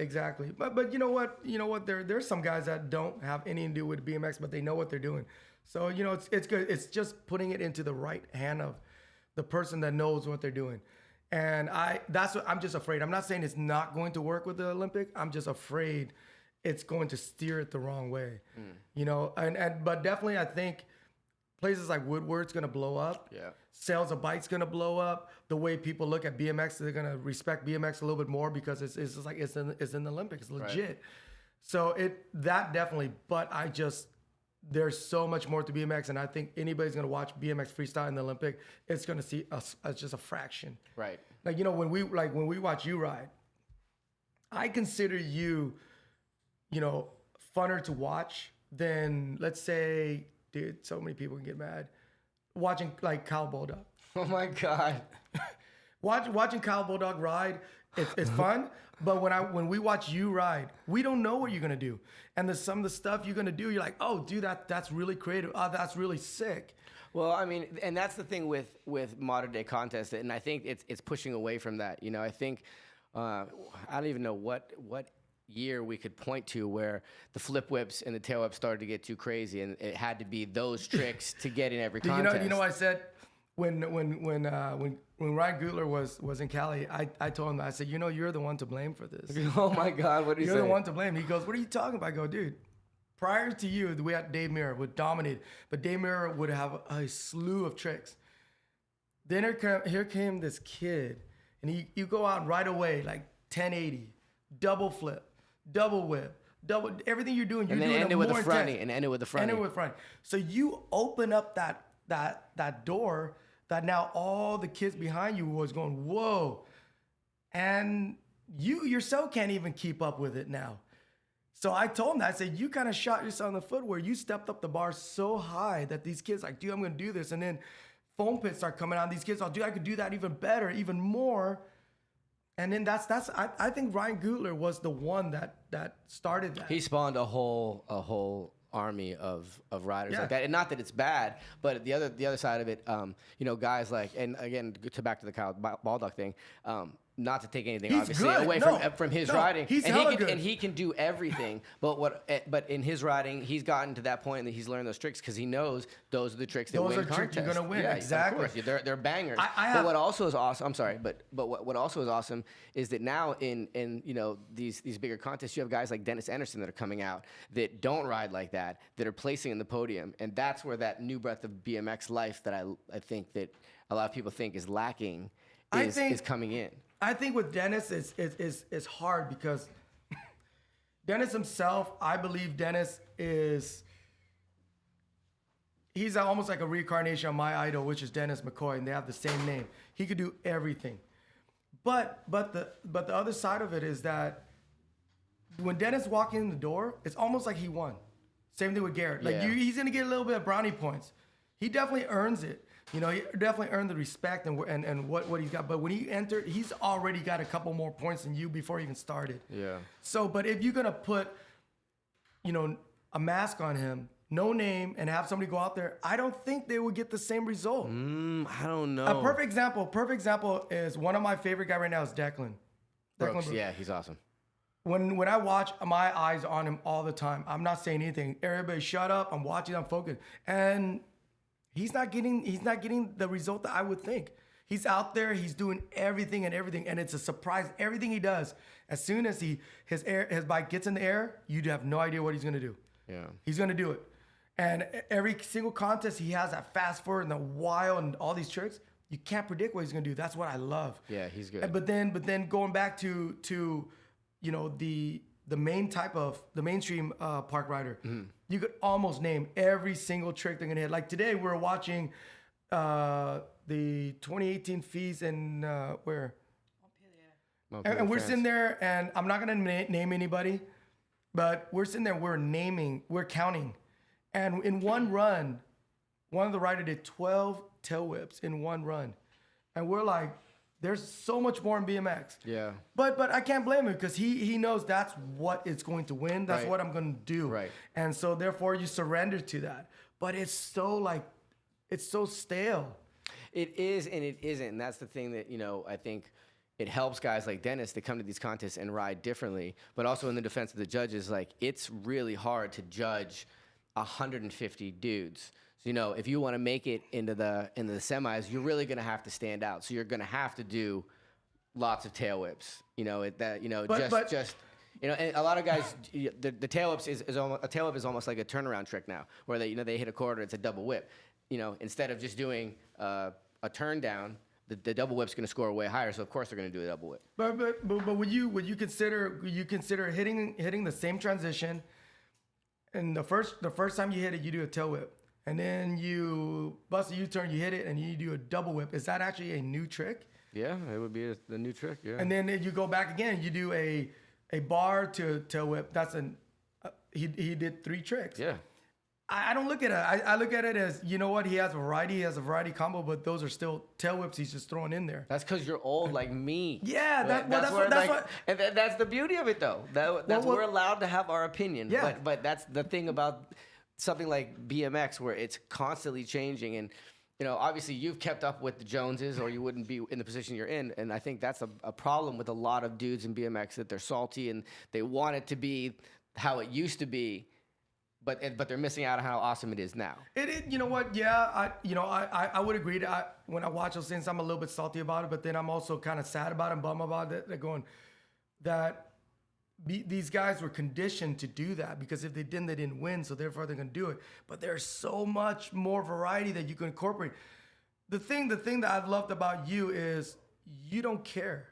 But you know what? There's some guys that don't have anything to do with BMX, but they know what they're doing. So it's good. It's just putting it into the right hand of the person that knows what they're doing. And that's what I'm just afraid. I'm not saying it's not going to work with the Olympic. I'm just afraid it's going to steer it the wrong way. But definitely I think places like Woodward's going to blow up. Yeah. Sales of bikes going to blow up. The way people look at BMX, they're going to respect BMX a little bit more because it's just like it's in the Olympics. It's legit. Right. So that definitely, but there's so much more to BMX, and I think anybody's gonna watch BMX freestyle in the Olympic, it's gonna see us as just a fraction. Right. Like when we watch you ride, I consider you, funner to watch than, let's say, dude, so many people can get mad, watching like Kyle Bulldog. Oh my God. Watching Kyle Bulldog ride, it's fun. But when we watch you ride, we don't know what you're gonna do, and there's some of the stuff you're gonna do. You're like, oh, dude, that's really creative. Oh, that's really sick. Well, I mean, and that's the thing with modern day contests, and I think it's pushing away from that. I think I don't even know what year we could point to where the flip whips and the tail whips started to get too crazy, and it had to be those tricks to get in every contest. You know what I said? When Ryan Gutler was in Cali, I told him, I said, you're the one to blame for this. Oh my God, what did he say? You're the one to blame. He goes, what are you talking about? I go, dude, prior to you, we had Dave Mirra would dominate, but Dave Mirra would have a slew of tricks. Then here came this kid, and you go out right away, like 1080, double flip, double whip, everything you're doing, and then end it with the fronty, and end it with the fronty. End it with fronty. So you open up that door that now all the kids behind you was going, whoa. And you yourself can't even keep up with it now. So I told him that. I said, you kind of shot yourself in the foot where you stepped up the bar so high that these kids like, dude, I'm going to do this. And then foam pits start coming out. These kids are, dude, I could do that even better, even more. And then I think Ryan Gutler was the one that started that. He spawned a whole army of riders like that, and not that it's bad, but the other side of it, guys like, and again, back to the Kyle Bulldog thing, not to take anything obviously away from his riding, and he can do everything, but in his riding, he's gotten to that point that he's learned those tricks because he knows those are the tricks that win contests. Tricks you're gonna win, yeah, exactly. Of course. They're bangers. But what also is awesome, I'm sorry, but what also is awesome is that now in these bigger contests, you have guys like Dennis Anderson that are coming out that don't ride like that are placing in the podium, and that's where that new breath of BMX life that I think that a lot of people think is lacking is coming in. I think with Dennis, it's hard because Dennis himself, I believe Dennis he's almost like a reincarnation of my idol, which is Dennis McCoy, and they have the same name. He could do everything. But the other side of it is that when Dennis walked in the door, it's almost like he won. Same thing with Garrett. He's gonna get a little bit of brownie points. He definitely earns it. He definitely earned the respect and what he's got. But when he entered, he's already got a couple more points than you before he even started. Yeah. So, but if you're gonna put, a mask on him, no name, and have somebody go out there, I don't think they would get the same result. I don't know. A perfect example is one of my favorite guy right now is Declan. Brooks. Yeah, he's awesome. when I watch, my eyes on him all the time. I'm not saying anything. Everybody shut up. I'm watching, I'm focused. And he's not getting the result that I would think. He's out there, he's doing everything, and it's a surprise. Everything he does, as soon as his bike gets in the air, you'd have no idea what he's gonna do. Yeah. He's gonna do it. And every single contest he has that fast forward and the wild and all these tricks, you can't predict what he's gonna do. That's what I love. Yeah, he's good. But then going back to you know the mainstream park rider, you could almost name every single trick they're gonna hit. Like today we're watching the 2018 fees in where, and we're sitting there, and I'm not gonna name anybody, but we're sitting there, we're counting, and in one run, one of the rider did 12 tail whips in one run, and we're like, there's so much more in BMX. Yeah. But I can't blame him because he knows that's what it's going to win. That's Right. what I'm going to do. Right. And so therefore you surrender to that. But it's so stale. It is and it isn't. And that's the thing that, I think it helps guys like Dennis to come to these contests and ride differently. But also in the defense of the judges, like, it's really hard to judge 150 dudes. So, if you want to make it into the semis, you're really going to have to stand out. So you're going to have to do lots of tail whips. And a lot of guys, the tail whips a tail whip is almost like a turnaround trick now, where they hit a quarter, it's a double whip. Instead of just doing a turn down, the double whip's going to score way higher. So of course they're going to do a double whip. But would you consider hitting the same transition, and the first time you hit it, you do a tail whip, and then you bust a U-turn, you hit it, and you do a double whip? Is that actually a new trick? Yeah, it would be the new trick. Yeah. And then you go back again, you do a bar to tail whip. That's he did 3 tricks. Yeah. I don't look at it. I look at it as, you know what? He has a variety combo, but those are still tail whips he's just throwing in there. That's because you're old like me. Yeah, that's what. And that's the beauty of it, though. We're allowed to have our opinion. Yeah. But that's the thing about something like BMX, where it's constantly changing. And, obviously you've kept up with the Joneses, or you wouldn't be in the position you're in. And I think that's a problem with a lot of dudes in BMX, that they're salty and they want it to be how it used to be. But they're missing out on how awesome it is now. You know what? Yeah, I would agree. When I watch those things, I'm a little bit salty about it, but then I'm also kind of sad about it and bummed about it. They're going that these guys were conditioned to do that, because if they didn't win, so therefore they're going to do it. But there's so much more variety that you can incorporate. The thing that I've loved about you is you don't care.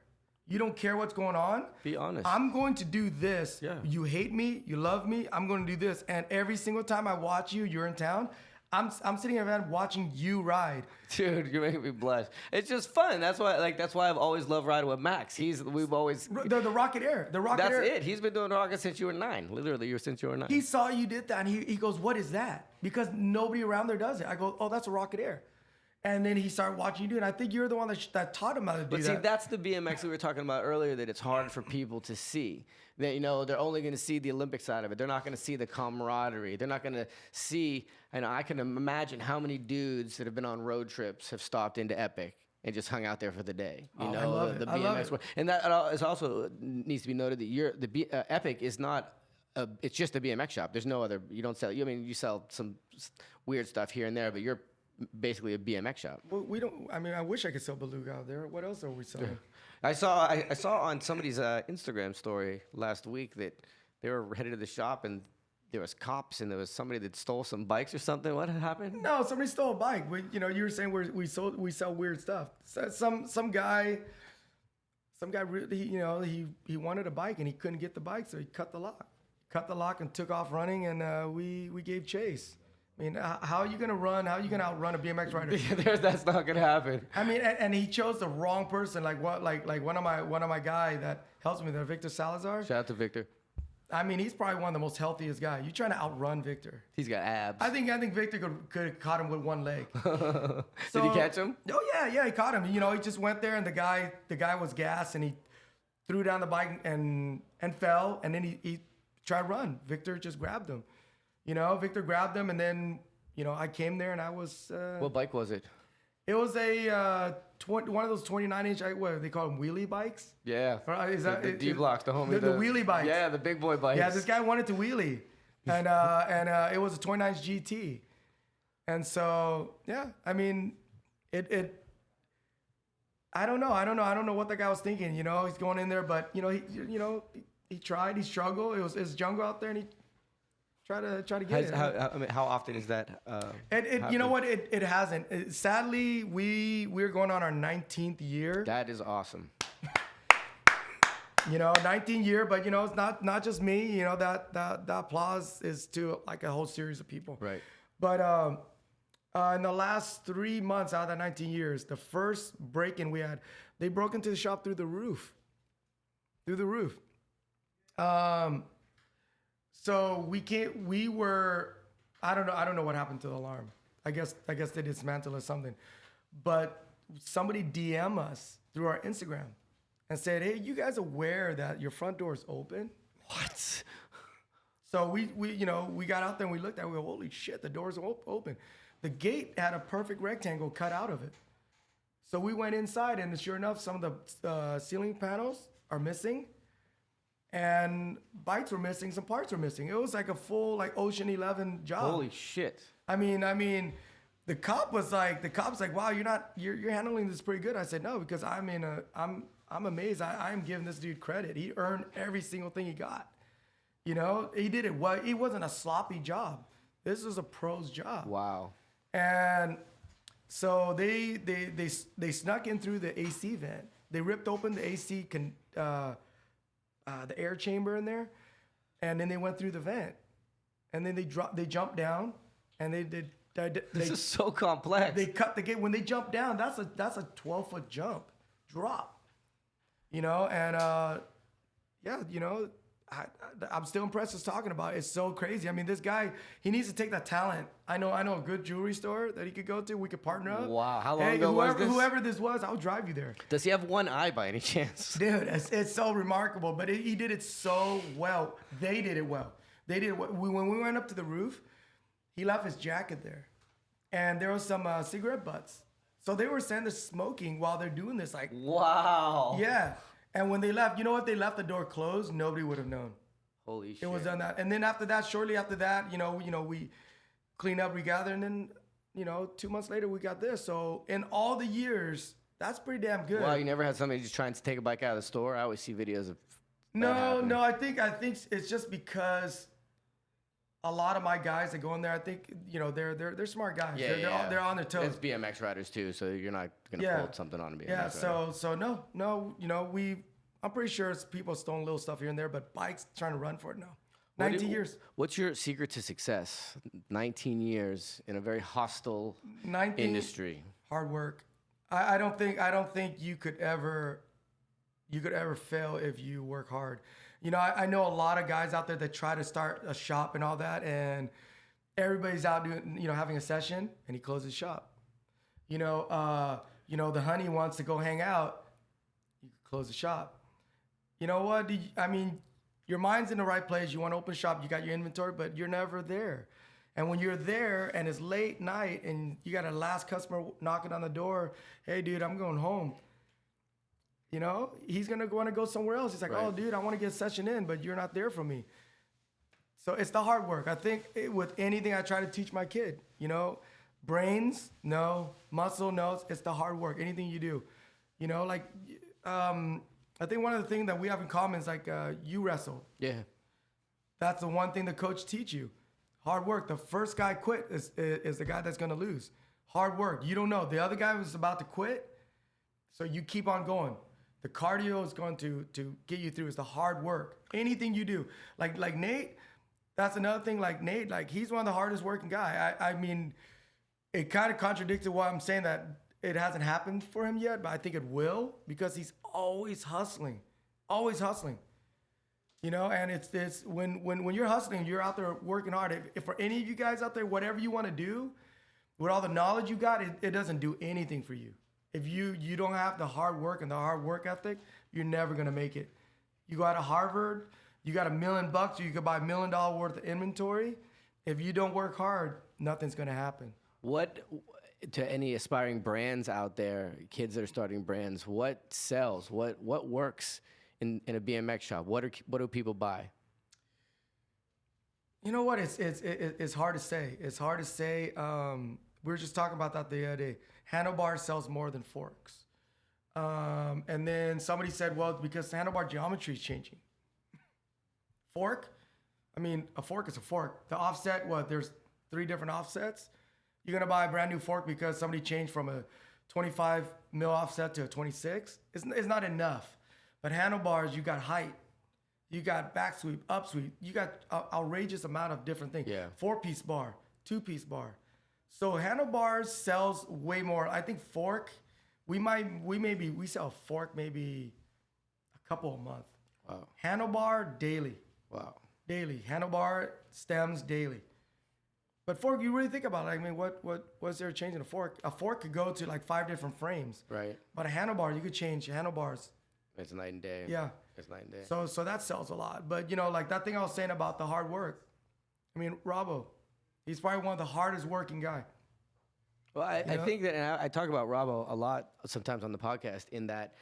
You don't care what's going on. Be honest. I'm going to do this. Yeah. You hate me, you love me, I'm going to do this. And every single time I watch you're in town, I'm sitting around watching you ride. Dude, you're making me blush. It's just fun. That's why I've always loved riding with Max. We've always the Rocket Air. That's it. He's been doing rocket since you were 9. Literally, since you were 9. He saw you did that, and he goes, "What is that?" Because nobody around there does it. I go, "Oh, that's a Rocket Air." And then he started watching you do it. And I think you're the one that taught him how to do that. But see, that's the BMX we were talking about earlier, that it's hard for people to see. That, they're only going to see the Olympic side of it. They're not going to see the camaraderie. They're not going to see, I can imagine how many dudes that have been on road trips have stopped into Epic and just hung out there for the day. I love the it. I love BMX. it. And that is also needs to be noted that Epic is not. It's just a BMX shop. There's no other. You don't sell. You sell some weird stuff here and there, but you're basically a BMX shop. Well, we don't. I mean, I wish I could sell Beluga out there. What else are we selling? I saw on somebody's Instagram story last week that they were headed to the shop, and there was cops, and there was somebody that stole some bikes or something. What happened? No, somebody stole a bike. You were saying we sell weird stuff. So some guy really, he wanted a bike and he couldn't get the bike, so he cut the lock and took off running, and we gave chase. I mean, how are you gonna run? How are you gonna outrun a BMX rider? That's not gonna happen. I mean, and he chose the wrong person. Like one of my guy that helps me there, Victor Salazar. Shout out to Victor. I mean, he's probably one of the most healthiest guys. You trying to outrun Victor? He's got abs. I think Victor could have caught him with one leg. Did he catch him? Oh yeah, he caught him. He just went there, and the guy was gassed, and he threw down the bike and fell, and then he tried to run. Victor just grabbed him. Victor grabbed him, and then, I came there, and I was... what bike was it? It was a one of those 29-inch, what they call them, wheelie bikes. Yeah. Is that the D blocks, the homie, the wheelie bikes? Yeah, the big boy bikes. Yeah, this guy wanted to wheelie, and it was a 29-inch GT, and so yeah, I mean, it. I don't know what the guy was thinking. You know, he's going in there, but he tried, he struggled. It was jungle out there, and he tried to get it. How often is that? You know what? It hasn't. Sadly, we're going on our 19th year. That is awesome. 19th year, but it's not just me. That applause is to like a whole series of people. Right. But in the last 3 months out of that 19 years, the first break-in we had, they broke into the shop through the roof. So I don't know what happened to the alarm. I guess they dismantled or something. But somebody DM us through our Instagram and said, "Hey, you guys aware that your front door is open?" What? So we got out there and we looked at it. We go, holy shit, the door's open. The gate had a perfect rectangle cut out of it. So we went inside, and sure enough, some of the ceiling panels are missing. And bikes were missing, some parts were missing. It was like a full Ocean 11 job. Holy shit. I mean, the cop's like, wow, you're handling this pretty good. I said, no, because I'm amazed. I'm giving this dude credit. He earned every single thing he got. He did it well. It wasn't a sloppy job. This was a pro's job. Wow. And so they snuck in through the AC vent. They ripped open the AC the air chamber in there, and then they went through the vent, and then they jumped down, and This is so complex. They cut the gate. When they jump down, that's a 12-foot drop, I'm still impressed just talking about it. It's so crazy. I mean, this guy, he needs to take that talent. I know a good jewelry store that he could go to. We could partner up. Wow. How long ago was this? Whoever this was, I'll drive you there. Does he have one eye by any chance? Dude, it's so remarkable. But he did it so well. They did it well. When we went up to the roof, he left his jacket there. And there was some cigarette butts. So they were standing there smoking while they're doing this. Wow. Yeah. And when they left, you know what? They left the door closed. Nobody would have known. Holy shit. It was done that. And then shortly after that, we clean up, regather, and then, 2 months later we got this. So in all the years, that's pretty damn good. Wow, you never had somebody just trying to take a bike out of the store? I always see videos of No, I think it's just because a lot of my guys that go in there, I think, they're smart guys. Yeah, they're on their toes. It's BMX riders too, so you're not gonna pull something on a BMX Yeah, rider. so no, I'm pretty sure it's people stealing little stuff here and there, but bikes trying to run for it now. 19 years. What's your secret to success? 19 years in a very hostile 19 industry. Hard work. I don't think you could ever fail if you work hard. I know a lot of guys out there that try to start a shop and all that, and everybody's out doing, having a session, and he closes shop. The honey wants to go hang out, you close the shop. You know what? Your mind's in the right place. You want to open shop, you got your inventory, but you're never there. And when you're there and it's late night and you got a last customer knocking on the door, hey, dude, I'm going home. He's going to want to go somewhere else. He's like, right. Oh, dude, I want to get a session in, but you're not there for me. So it's the hard work. I think with anything I try to teach my kid, brains, no, muscle, no, it's the hard work. Anything you do, I think one of the things that we have in common is you wrestle. Yeah. That's the one thing the coach teach you. Hard work. The first guy quit is the guy that's going to lose. Hard work. You don't know. The other guy was about to quit, so you keep on going. The cardio is going to get you through. It's the hard work. Anything you do. Like Nate, that's another thing. Like Nate, he's one of the hardest working guy. I mean, it kind of contradicts what I'm saying that it hasn't happened for him yet, but I think it will because he's always hustling. Always hustling. And it's when you're hustling, you're out there working hard. If for any of you guys out there, whatever you want to do, with all the knowledge you got, it doesn't do anything for you. If you don't have the hard work and the hard work ethic, you're never gonna make it. You go out of Harvard, you got $1 million, or you could buy $1 million worth of inventory. If you don't work hard, nothing's gonna happen. What to any aspiring brands out there, kids that are starting brands, what sells? What works in a BMX shop? What do people buy? You know what? It's hard to say. It's hard to say. We were just talking about that the other day. Handlebar sells more than forks. And then somebody said, well, because handlebar geometry is changing. Fork? I mean, a fork is a fork. The offset, there's 3 different offsets. You're going to buy a brand new fork because somebody changed from a 25 mil offset to a 26. It's not enough. But handlebars, you got height. You got back sweep, up sweep. You got an outrageous amount of different things. Yeah. 4-piece bar, 2-piece bar. So handlebars sells way more. I think fork, we sell a fork maybe a couple a month. Wow. Handlebar daily. Wow. Daily. Handlebar stems daily. But fork, you really think about it. I mean, what's there changing a fork? A fork could go to like 5 different frames. Right. But a handlebar, you could change handlebars. It's night and day. Yeah. It's night and day. So that sells a lot. But like that thing I was saying about the hard work. I mean, Robbo, he's probably one of the hardest working guy. Well, I think that, and I talk about Robbo a lot sometimes on the podcast, in that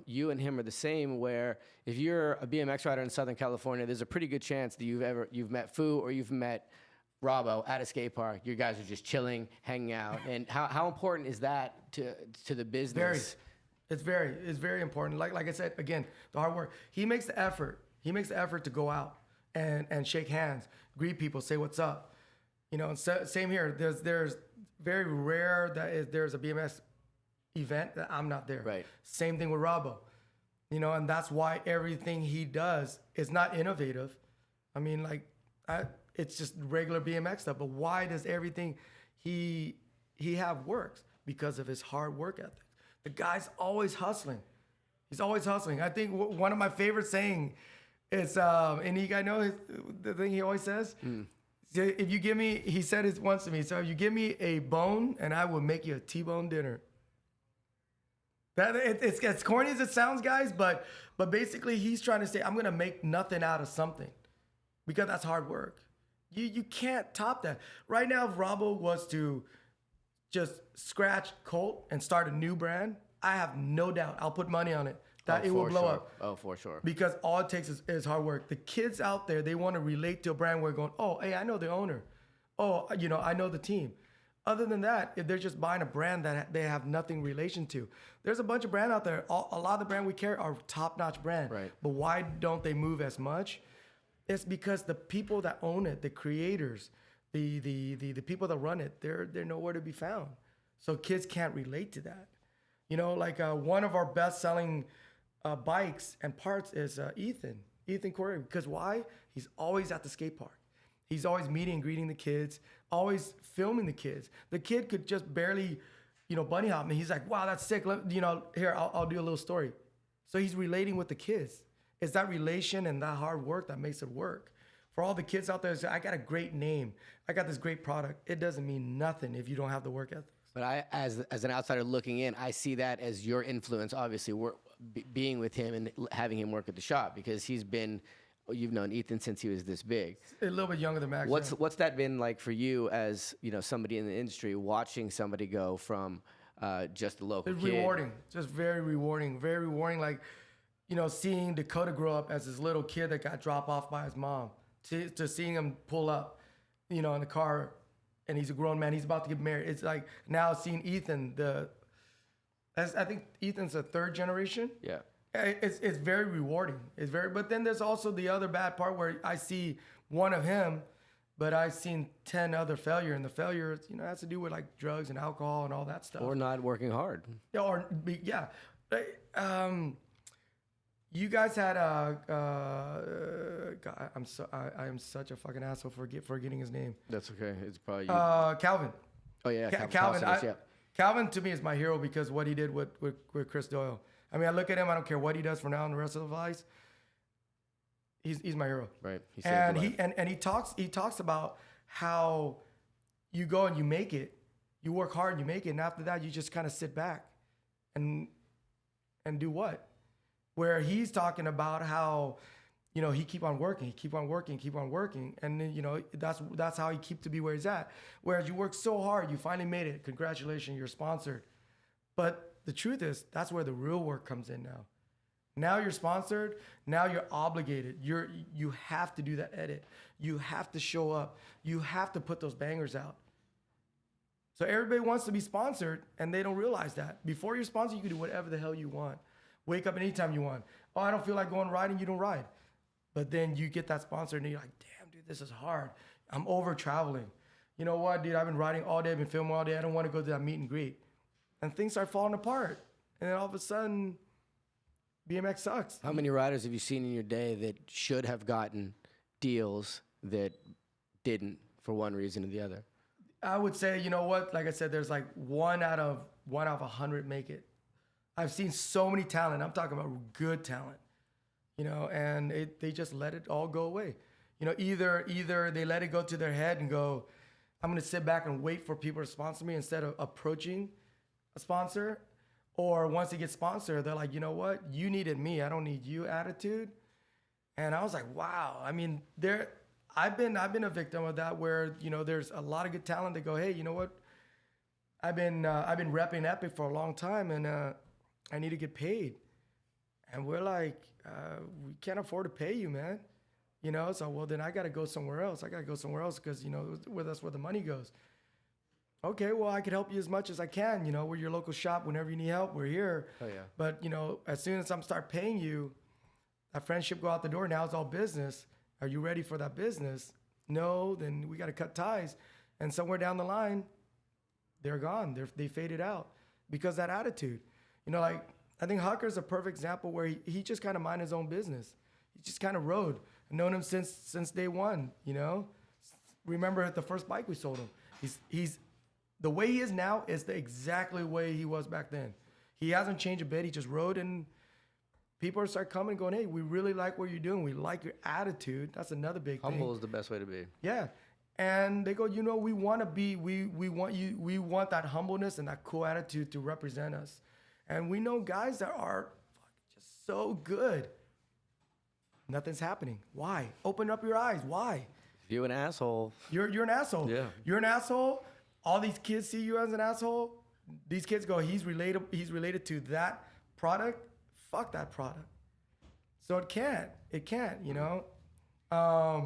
you and him are the same, where if you're a BMX rider in Southern California, there's a pretty good chance that you've met Phu or you've met Robbo at a skate park. You guys are just chilling, hanging out. And how important is that to the business? It's very important. Like I said, again, the hard work. He makes the effort. He makes the effort to go out and shake hands, greet people, say what's up. And same here. There's very rare that there's a BMX event that I'm not there. Right. Same thing with Robbo. And that's why everything he does is not innovative. I mean, it's just regular BMX stuff. But why does everything he have works? Because of his hard work ethic. The guy's always hustling. He's always hustling. I think one of my favorite saying is, and you guys know the thing he always says? If you give me, he said it once to me, so if you give me a bone and I will make you a T-bone dinner. It's as corny as it sounds, guys, but basically he's trying to say, I'm going to make nothing out of something, because that's hard work. You can't top that. Right now, if Robbo was to just scratch Colt and start a new brand, I have no doubt, I'll put money on it, that it will blow up. Oh, for sure. Because all it takes is hard work. The kids out there, they want to relate to a brand where going, oh, hey, I know the owner. Oh, I know the team. Other than that, if they're just buying a brand that they have nothing relation to, there's a bunch of brand out there. A lot of the brand we carry are top-notch brand. Right. But why don't they move as much? It's because the people that own it, the creators, the people that run it, they're nowhere to be found. So kids can't relate to that. One of our best-selling bikes and parts is Ethan Corey. Because why? He's always at the skate park. He's always meeting and greeting the kids, always filming the kids. The kid could just barely, bunny hop me. He's like, wow, that's sick. Here, I'll do a little story. So he's relating with the kids. It's that relation and that hard work that makes it work. For all the kids out there, say, I got a great name. I got this great product. It doesn't mean nothing if you don't have the work ethic. But I, as an outsider looking in, I see that as your influence, obviously, being with him and having him work at the shop, because you've known Ethan since he was this big. A little bit younger than Max. What's that been like for you as, somebody in the industry, watching somebody go from just a local it's kid? Rewarding, just very rewarding, very rewarding. Like, seeing Dakota grow up as this little kid that got dropped off by his mom, to seeing him pull up, in the car, and he's a grown man. He's about to get married. It's like now seeing Ethan, I think Ethan's a 3rd generation. Yeah. It's very rewarding. But then there's also the other bad part where I see one of him, but I've seen 10 other failure, and the failure, has to do with like drugs and alcohol and all that stuff. Or not working hard. Yeah. You guys had God, I am such a fucking asshole for forgetting his name. That's okay. It's probably you. Calvin. Oh yeah, Calvin. Yeah. Calvin to me is my hero because what he did with Chris Doyle. I mean, I look at him. I don't care what he does from now on the rest of his life. He's my hero. Right. He talks about how you go and you make it, you work hard, and you make it, and after that you just kind of sit back and do what? Where he's talking about how you know, he keep on working, and then, you know, that's how he keep to be where he's at. Whereas you work so hard, you finally made it. Congratulations, you're sponsored. But the truth is, that's where the real work comes in now. Now you're sponsored. Now you're obligated. You have to do that edit. You have to show up. You have to put those bangers out. So everybody wants to be sponsored, and they don't realize that. Before you're sponsored, you can do whatever the hell you want. Wake up anytime you want. Oh, I don't feel like going riding. You don't ride. But then you get that sponsor, and you're like, damn, dude, this is hard. I'm over traveling. You know what, dude? I've been riding all day. I've been filming all day. I don't want to go to that meet and greet. And things start falling apart. And then all of a sudden, BMX sucks. How many riders have you seen in your day that should have gotten deals that didn't for one reason or the other? I would say, you know what? Like I said, there's like one out of 100 make it. I've seen so many talent. I'm talking about good talent, you know, and they just let it all go away. You know, either they let it go to their head and go, I'm going to sit back and wait for people to sponsor me instead of approaching a sponsor. Or once they get sponsored, they're like, you know what? You needed me. I don't need you attitude. And I was like, wow. I mean, I've been a victim of that where, you know, there's a lot of good talent that go, hey, you know what? I've been repping Epic for a long time, and I need to get paid. And we're like, we can't afford to pay you, man. You know, so, well, then I got to go somewhere else. Because, you know, that's where the money goes. Okay, well, I could help you as much as I can. You know, we're your local shop. Whenever you need help, we're here. Oh, yeah. But, you know, as soon as I'm start paying you, that friendship go out the door. Now it's all business. Are you ready for that business? No, then we got to cut ties. And somewhere down the line, they're gone. They faded out because that attitude. You know, like, I think Hucker's a perfect example where he just kind of mind his own business. He just kind of rode. I've known him since day one, you know? Remember the first bike we sold him. He's the way he is now is the exactly way he was back then. He hasn't changed a bit. He just rode, and people start coming and going, hey, we really like what you're doing. We like your attitude. That's another big thing. Humble is the best way to be. Yeah. And they go, you know, we want want that humbleness and that cool attitude to represent us. And we know guys that are just so good. Nothing's happening. Why? Open up your eyes. Why? You're an asshole. You're an asshole. Yeah. You're an asshole. All these kids see you as an asshole. These kids go, he's related to that product. Fuck that product. So it can't, you know? I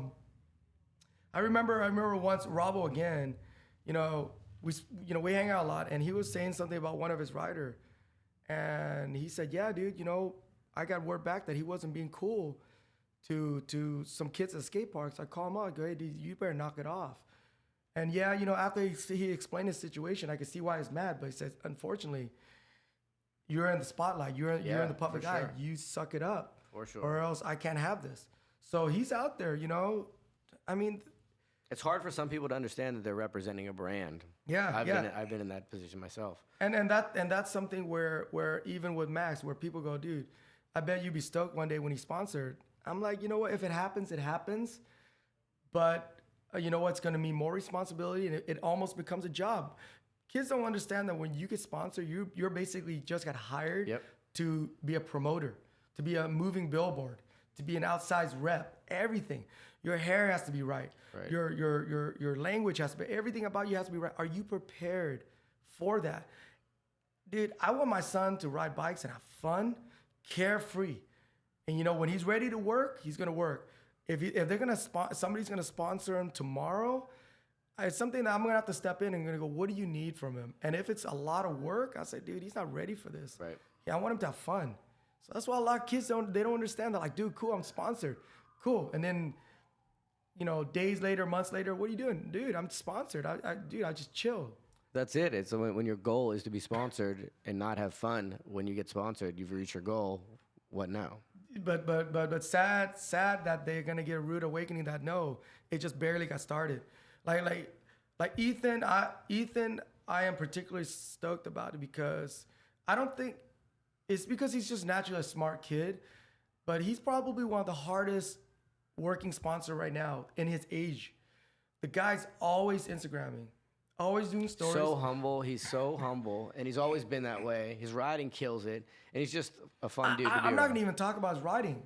remember once Robbo again, we hang out a lot, and he was saying something about one of his rider, and he said, yeah, dude, you know, I got word back that he wasn't being cool to some kids at skate parks. I call him out, I go, hey, dude, you better knock it off. And yeah, you know, after he explained his situation, I could see why he's mad, but he says, unfortunately, you're in the spotlight. You're in the public eye. Sure. You suck it up. For sure. Or else I can't have this. So he's out there, you know. I mean, It's hard for some people to understand that they're representing a brand. Yeah, I've been in that position myself. And that's something where even with Max, where people go, dude, I bet you'd be stoked one day when he's sponsored. I'm like, you know what? If it happens, it happens. But you know what's going to mean more responsibility, and it almost becomes a job. Kids don't understand that when you get sponsored, you're basically just got hired to be a promoter, to be a moving billboard, to be an outsized rep, everything. Your hair has to be right. Your language has to be, everything about you has to be right. Are you prepared for that? Dude, I want my son to ride bikes and have fun, carefree. And you know, when he's ready to work, he's gonna work. If they're gonna somebody's gonna sponsor him tomorrow, it's something that I'm gonna have to step in and gonna go, what do you need from him? And if it's a lot of work, I say, dude, he's not ready for this. Right. Yeah, I want him to have fun. So that's why a lot of kids don't understand. They're like, dude, cool, I'm sponsored. Cool. And then, you know, days later, months later, what are you doing? Dude, I'm sponsored. I just chill. That's it. It's when your goal is to be sponsored and not have fun. When you get sponsored, you've reached your goal. What now? But sad that they're gonna get a rude awakening that no, it just barely got started. Like Ethan, I am particularly stoked about it because I don't think it's because he's just naturally a smart kid, but he's probably one of the hardest working sponsor right now in his age. The guy's always Instagramming, always doing stories. So humble. He's so humble, and he's always been that way. His riding kills it, and he's just a fun dude to be I'm not around. gonna even talk about his riding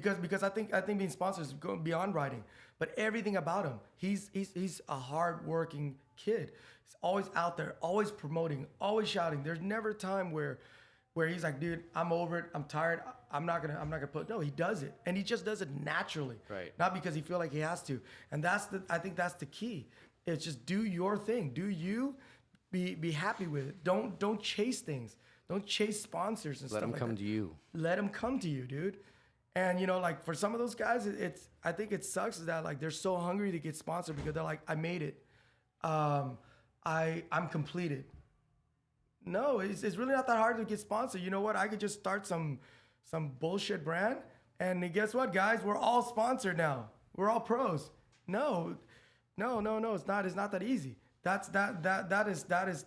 because I think being sponsored is going beyond riding, but everything about him. He's a hardworking kid. He's always out there, always promoting, always shouting. There's never a time where he's like, dude, I'm over it. I'm tired. I'm not gonna put. No, he does it, and he just does it naturally. Right. Not because he feel like he has to. And I think that's the key. It's just do your thing. Do you. Be happy with it. Don't chase things. Don't chase sponsors and Let stuff them like come that. to you. Let them come to you, dude. And you know, like for some of those guys, I think it sucks is that like they're so hungry to get sponsored because they're like, I made it. I'm completed. No, it's really not that hard to get sponsored. You know what? I could just start some bullshit brand, and guess what, guys? We're all sponsored now. We're all pros. No, it's not. It's not that easy. That is,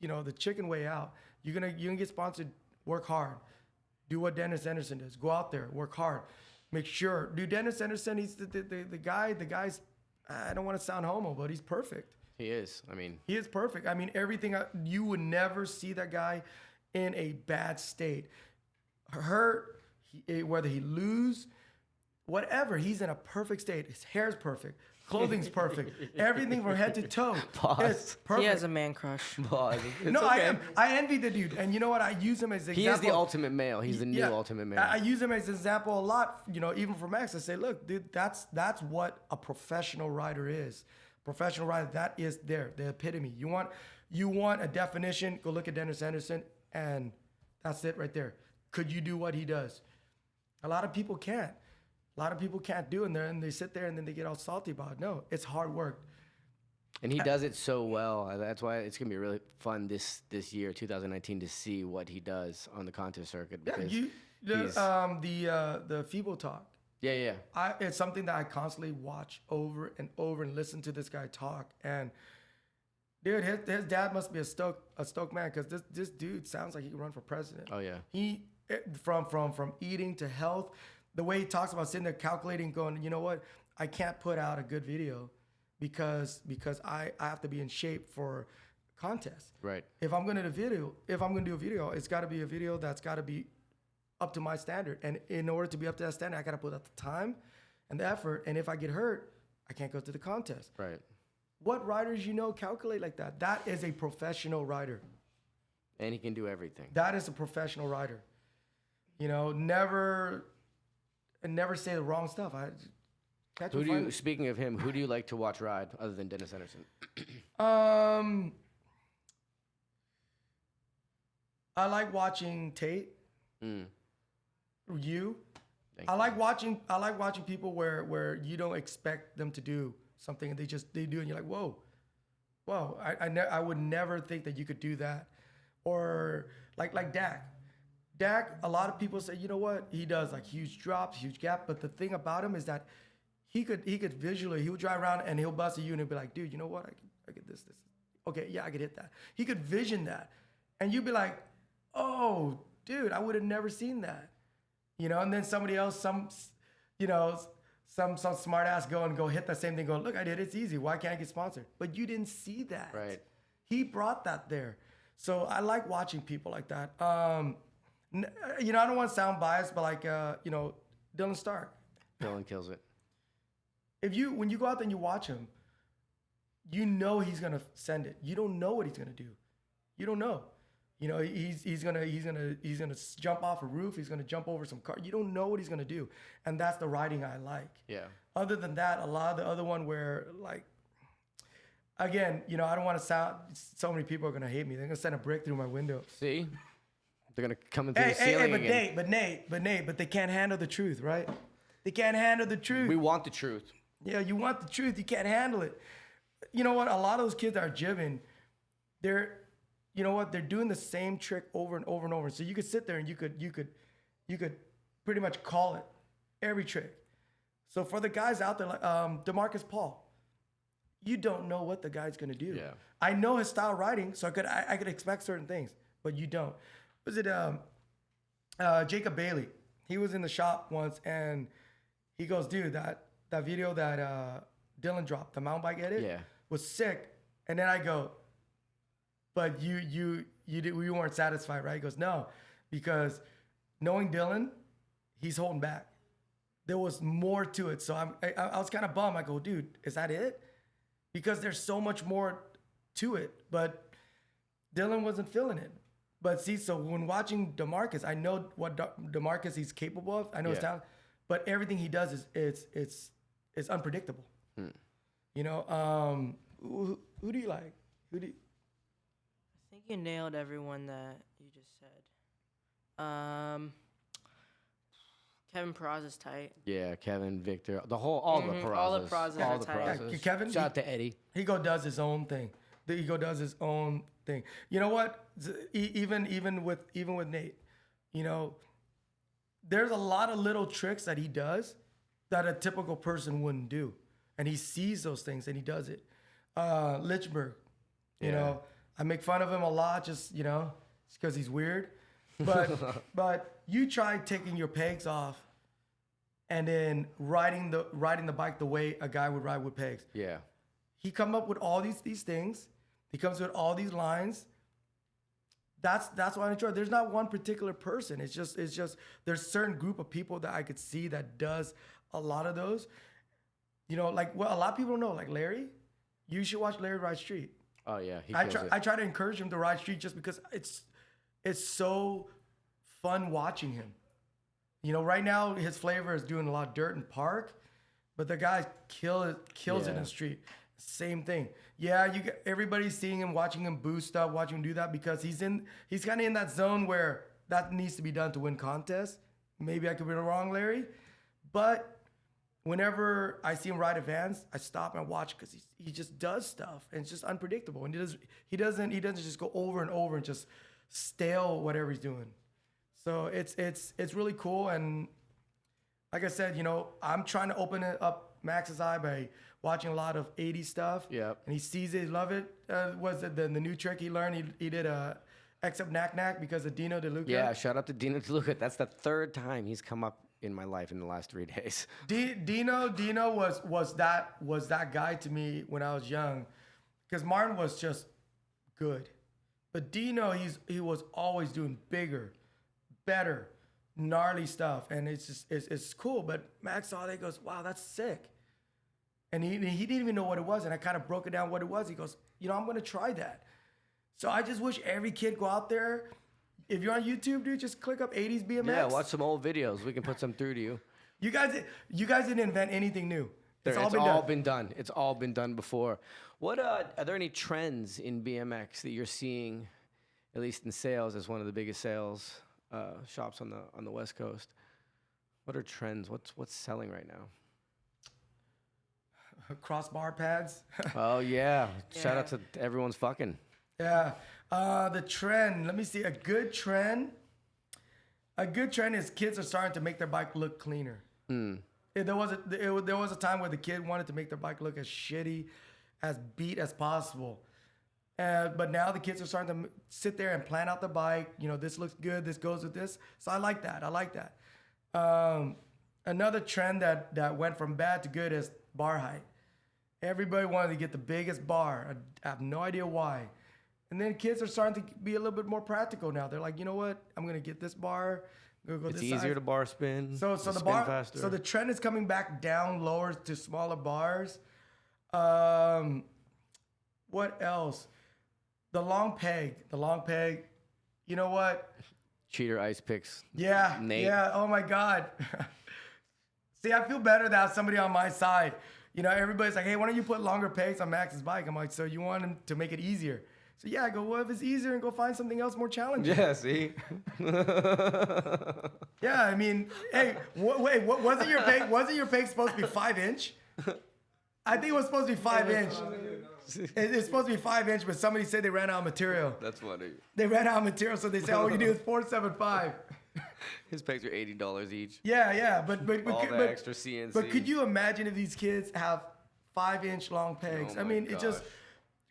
you know, the chicken way out. You're gonna get sponsored. Work hard. Do what Dennis Anderson does. Go out there. Work hard. Make sure. Do Dennis Anderson? He's the guy. The guy's. I don't want to sound homo, but he's perfect. He is. I mean, He is perfect. I mean, everything. You would never see that guy in a bad state. Hurt. Whether he lose, whatever. He's in a perfect state. His hair's perfect. Clothing's perfect. Everything from head to toe Pause. is perfect. He has a man crush. pause. It's No, okay. I envy the dude, and you know what? I use him as an He example. is the ultimate male. He's the new Yeah, ultimate male. I use him as an example a lot. You know, even from Max, I say, look, dude, that's what a professional rider is. Professional rider, that is the epitome. You want a definition? Go look at Dennis Anderson, and that's it right there. Could you do what he does? A lot of people can't. A lot of people can't do it, and they sit there and then they get all salty about it. No, it's hard work. And he does it so well. That's why it's gonna be really fun this year, 2019, to see what he does on the contest circuit. Yeah, Because the FIBO talk. yeah. It's something that I constantly watch over and over and listen to this guy talk. And dude, his dad must be a stoked man because this dude sounds like he can run for president. Oh yeah. He from eating to health, the way he talks about sitting there calculating, going, you know what, I can't put out a good video because I have to be in shape for contest. Right. If I'm gonna do a video, it's got to be a video that's got to be up to my standard. And in order to be up to that standard, I got to put out the time and the effort. And if I get hurt, I can't go to the contest. Right. What riders calculate like that? That is a professional rider. And he can do everything. That is a professional rider. You know, never say the wrong stuff. Speaking of him, who do you like to watch ride other than Dennis Anderson? I like watching Tate. You. Thank I you. like watching people where you don't expect them to do something and they do, and you're like, whoa. I would never think that you could do that. Or like Dak. Dak, a lot of people say, you know what? He does like huge drops, huge gap. But the thing about him is that he could visually, he would drive around and he'll bust a unit and be like, dude, you know what? I get this. Okay, yeah, I could hit that. He could vision that. And you'd be like, oh, dude, I would have never seen that. You know, and then somebody else, some smart ass go hit that same thing, going, look, I did, it's easy. Why can't I get sponsored? But you didn't see that. Right. He brought that there. So I like watching people like that. You know, I don't want to sound biased, but like, you know, Dylan Stark. Dylan kills it. When you go out there and you watch him, you know he's gonna send it. You don't know what he's gonna do. You don't know. You know, he's gonna jump off a roof. He's gonna jump over some car. You don't know what he's gonna do, and that's the riding I like. Yeah. Other than that, a lot of the other one where like, again, you know, I don't want to sound. So many people are gonna hate me. They're gonna send a brick through my window. See? They're gonna come in through the ceiling again. But they can't handle the truth, right? They can't handle the truth. We want the truth. Yeah, you want the truth. You can't handle it. You know what? A lot of those kids that are jibbing, they're doing the same trick over and over and over. So you could sit there and you could pretty much call it every trick. So for the guys out there like DeMarcus Paul, you don't know what the guy's gonna do. Yeah. I know his style of riding, so I could expect certain things, but you don't. Was it Jacob Bailey? He was in the shop once and he goes, dude, that video that Dylan dropped, the mountain bike edit, was sick. And then I go, but you weren't satisfied, right? He goes, no, because knowing Dylan, he's holding back. there was more to it. So I was kind of bummed. I go, dude, is that it? Because there's so much more to it. But Dylan wasn't feeling it. But see, so when watching DeMarcus, I know what DeMarcus he's capable of. I know his talent, but everything he does is unpredictable. You know, who do you like? Who do you? I think you nailed everyone that you just said. Kevin Peraza is tight. Yeah, Kevin, Victor, all the Perazas. All the Perazas All are the tight. Perazas. Yeah, Kevin, Shout out to Eddie. He does his own thing. The ego does his own thing. You know what? Even with Nate, you know, there's a lot of little tricks that he does that a typical person wouldn't do, and he sees those things and he does it. Lichberg, you know, I make fun of him a lot, just because he's weird. But you try taking your pegs off and then riding the bike the way a guy would ride with pegs. Yeah. He come up with all these things. He comes with all these lines. That's what I enjoy. There's not one particular person. It's just there's a certain group of people that I could see that does a lot of those. You know, like a lot of people don't know, like Larry. You should watch Larry ride street. Oh yeah, I try to encourage him to ride street just because it's so fun watching him. You know, right now his flavor is doing a lot of dirt and park, but the guy kills it in the street. Same thing. Yeah, everybody's seeing him, watching him boost up, watching him do that because he's kind of in that zone where that needs to be done to win contests. Maybe I could be wrong, Larry, but whenever I see him ride advance, I stop and watch because he just does stuff and it's just unpredictable. And he doesn't just go over and over and just stale whatever he's doing. So it's really cool. And like I said, you know, I'm trying to open it up Max's eye by watching a lot of 80s stuff. Yeah. And he sees it, he love it. Was it the new trick he learned? He did a except knack because of Dino DeLuca. Yeah, shout out to Dino DeLuca. That's the third time he's come up in my life in the last 3 days. Dino was that guy to me when I was young, because Martin was just good, but Dino he was always doing bigger, better, gnarly stuff, and it's cool. But Max saw that, he goes, wow, that's sick, and he didn't even know what it was, and I kind of broke it down what it was. He goes, you know, I'm gonna try that. So I just wish every kid go out there. If you're on YouTube, dude, just click up 80s BMX. Yeah, watch some old videos. We can put some through to you. You guys didn't invent anything new. It's all been done. It's all been done before. What are there any trends in BMX that you're seeing, at least in sales, as one of the biggest sales shops on the West Coast? What are trends? What's selling right now? Crossbar pads. Oh yeah. Shout out to everyone's fucking. Yeah. The trend, let me see. A good trend is kids are starting to make their bike look cleaner. There was a time where the kid wanted to make their bike look as shitty, as beat as possible. But now the kids are starting to sit there and plan out the bike. You know, this looks good. This goes with this. So I like that. Another trend that went from bad to good is bar height. Everybody wanted to get the biggest bar. I have no idea why. And then kids are starting to be a little bit more practical now. They're like, you know what? I'm gonna get this bar. Go It's this easier size. to bar spin. So to the spin bar. faster. So the trend is coming back down lower to smaller bars. What else? The long peg. You know what? Cheater ice picks. Yeah. Nate. Yeah. Oh my God. See, I feel better to have somebody on my side. You know, everybody's like, hey, why don't you put longer pegs on Max's bike? I'm like, so you want him to make it easier? So yeah, I go, well, if it's easier, and go find something else more challenging. Yeah, see? Yeah, I mean, hey, wait, wasn't your peg supposed to be 5-inch? I think it was supposed to be 5-inch. It's supposed to be 5-inch, but somebody said they ran out of material. That's funny. They ran out of material, so they said, all you do is 475. His pegs are $80 each. Yeah, but All the extra CNC. But could you imagine if these kids have 5-inch long pegs? Oh I mean, it's just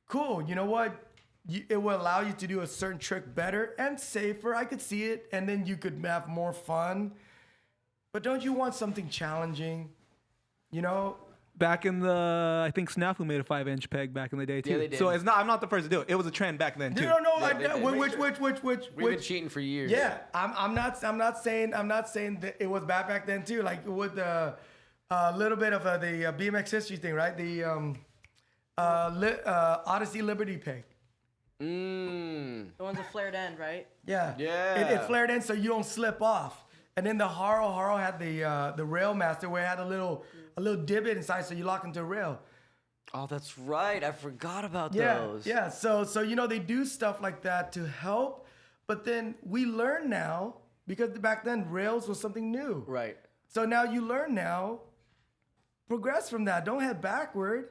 cool. You know what? It will allow you to do a certain trick better and safer. I could see it, and then you could have more fun. But don't you want something challenging? You know, Back in the, I think Snafu made a 5-inch peg back in the day too. Yeah, they did. So it's not. I'm not the first to do it. It was a trend back then too. You don't know Yeah, they did. which We've been cheating for years. Yeah, I'm not saying that it was bad back then too. Like with the little bit of the BMX history thing, right? The Odyssey Liberty peg. Mm. The one's a flared end, right? Yeah. Yeah. It flared in so you don't slip off. And then the Haro had the Rail Master where it had a little divot inside so you lock into a rail. Oh, that's right. I forgot about Yeah. those. Yeah. So they do stuff like that to help, but then we learn now because back then rails was something new. Right. So now you learn now. Progress from that. Don't head backward.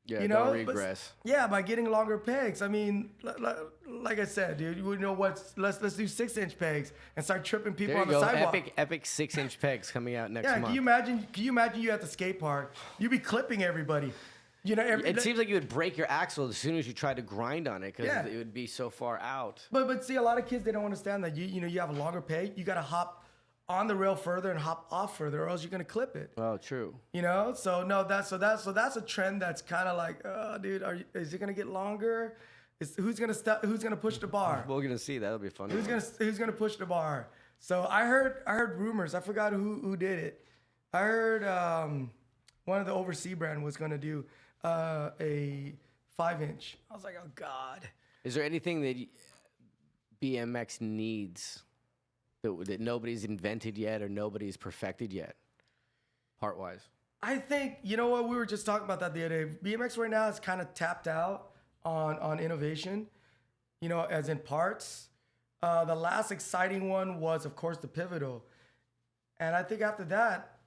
Yeah, you know, don't regress. Yeah, by getting longer pegs. I mean, like I said, dude, you know what? Let's do 6-inch pegs and start tripping people There you on the go. sidewalk. Epic 6-inch pegs coming out next Yeah, month. can you imagine you at the skate park? You'd be clipping everybody. You know, It seems like you would break your axle as soon as you tried to grind on it because Yeah. it would be so far out. But see, a lot of kids they don't understand that you have a longer peg. You got to hop on the rail further and hop off further, or else you're gonna clip it. Oh, true. You know, so that's a trend that's kind of like, dude, is it gonna get longer? Who's gonna push the bar? We're gonna see. That'll be fun. Who's gonna push the bar? So I heard rumors. I forgot who did it. I heard one of the overseas brand was gonna do a 5-inch. I was like, oh god. Is there anything that BMX needs that nobody's invented yet or nobody's perfected yet, part-wise? I think, you know what, we were just talking about that the other day. BMX right now is kind of tapped out on innovation, you know, as in parts. The last exciting one was, of course, the pivotal. And I think after that,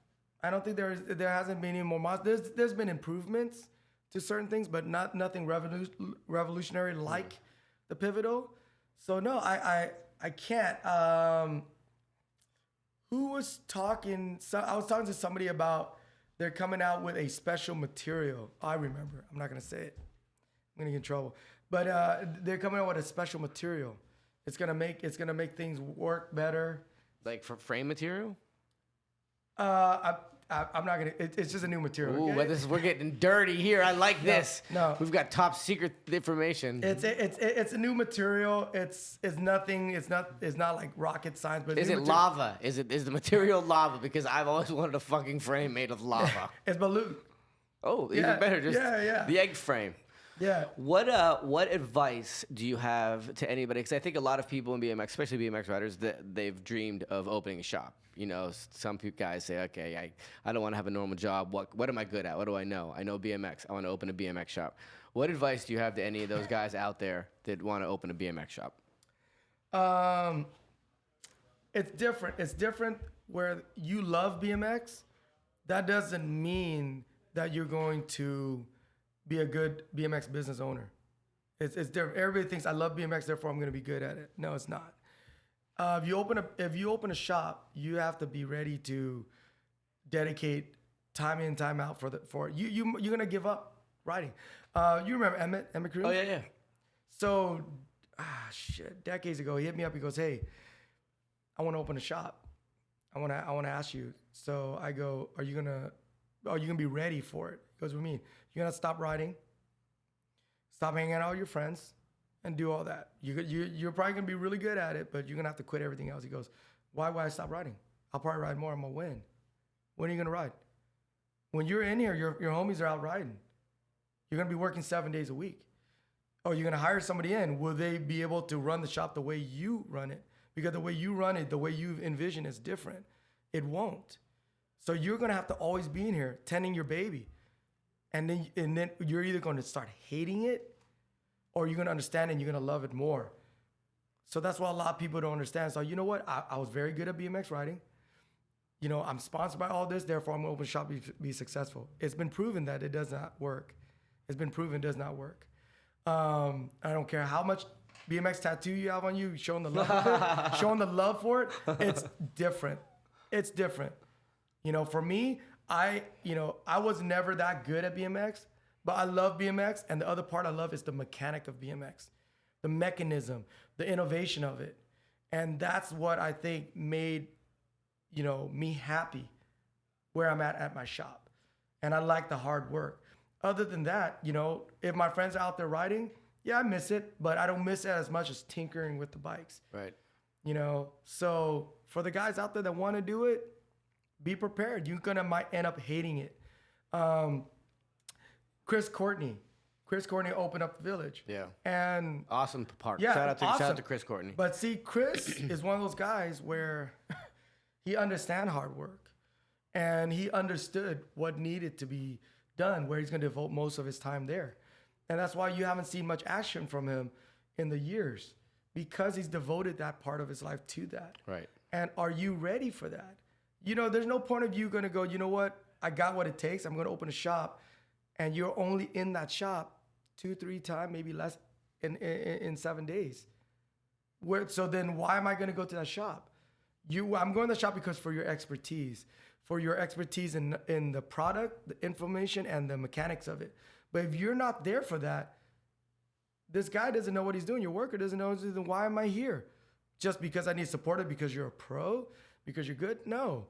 I don't think there hasn't been any more models. There's been improvements to certain things, but nothing revolutionary like the pivotal. So no, I can't. Who was talking? So I was talking to somebody about they're coming out with a special material. I remember. I'm not gonna say it. I'm gonna get in trouble. But they're coming out with a special material. It's gonna make things work better. Like for frame material? I'm not gonna. It's just a new material. Ooh, okay? but we're getting dirty here. I like this. no. We've got top secret information. It's a new material. It's nothing. It's not like rocket science. But Is new it material. lava? Is the material lava? Because I've always wanted a fucking frame made of lava. It's balloon. Oh, even Yeah, better. Just yeah. the egg frame. Yeah. What advice do you have to anybody? Because I think a lot of people in BMX, especially BMX riders, they've dreamed of opening a shop. You know, some guys say, okay, I don't want to have a normal job. What am I good at? What do I know? I know BMX. I want to open a BMX shop. What advice do you have to any of those guys out there that want to open a BMX shop? It's different. It's different where you love BMX. That doesn't mean that you're going to be a good BMX business owner. It's different. Everybody thinks I love BMX, therefore I'm going to be good at it. No, it's not. If you open a shop, you have to be ready to dedicate time in, time out for it. You're going to give up riding. You remember Emmett Cruz? Oh yeah. So, decades ago, he hit me up. He goes, "Hey, I want to open a shop. I want to ask you." So I go, "Are you gonna be ready for it?" He goes, "What do you mean? You're gonna stop riding, stop hanging out with your friends, and do all that. You're probably gonna be really good at it, but you're gonna have to quit everything else." He goes, "Why would I stop riding? I'll probably ride more. I'm gonna win. When are you gonna ride? When you're in here, your homies are out riding. You're gonna be working 7 days a week. Oh, you're gonna hire somebody in. Will they be able to run the shop the way you run it? Because the way you run it, the way you envision is different. It won't. So you're gonna have to always be in here tending your baby. And then you're either gonna start hating it or you're gonna understand it and you're gonna love it more. So that's what a lot of people don't understand. So you know what? I was very good at BMX riding. You know, I'm sponsored by all this, therefore I'm gonna open a shop, be successful. It's been proven that it does not work. It's been proven it does not work. I don't care how much BMX tattoo you have on you, showing the love for it, it's different. It's different. You know, for me, I was never that good at BMX, but I love BMX, and the other part I love is the mechanic of BMX, the mechanism, the innovation of it. And that's what I think made, me happy where I'm at my shop. and I like the hard work. Other than that, you know, if my friends are out there riding, yeah, I miss it, but I don't miss it as much as tinkering with the bikes. Right. You know, so for the guys out there that want to do it, be prepared. You're gonna might end up hating it. Chris Courtney opened up the village. Yeah. And Awesome park. yeah, Shout out awesome. to Chris Courtney. But see, Chris is one of those guys where he understands hard work, and he understood what needed to be done, where he's going to devote most of his time there. And that's why you haven't seen much action from him in the years, because he's devoted that part of his life to that. Right. And are you ready for that? You know, there's no point of you going to go, you know what? I got what it takes. I'm going to open a shop. And you're only in that shop 2-3 times, maybe less in 7 days. So then why am I going to go to that shop? I'm going to the shop because for your expertise in the product, the information, and the mechanics of it. But if you're not there for that, this guy doesn't know what he's doing. Your worker doesn't know what he's doing. Why am I here? Just because I need support because you're a pro? Because you're good? No.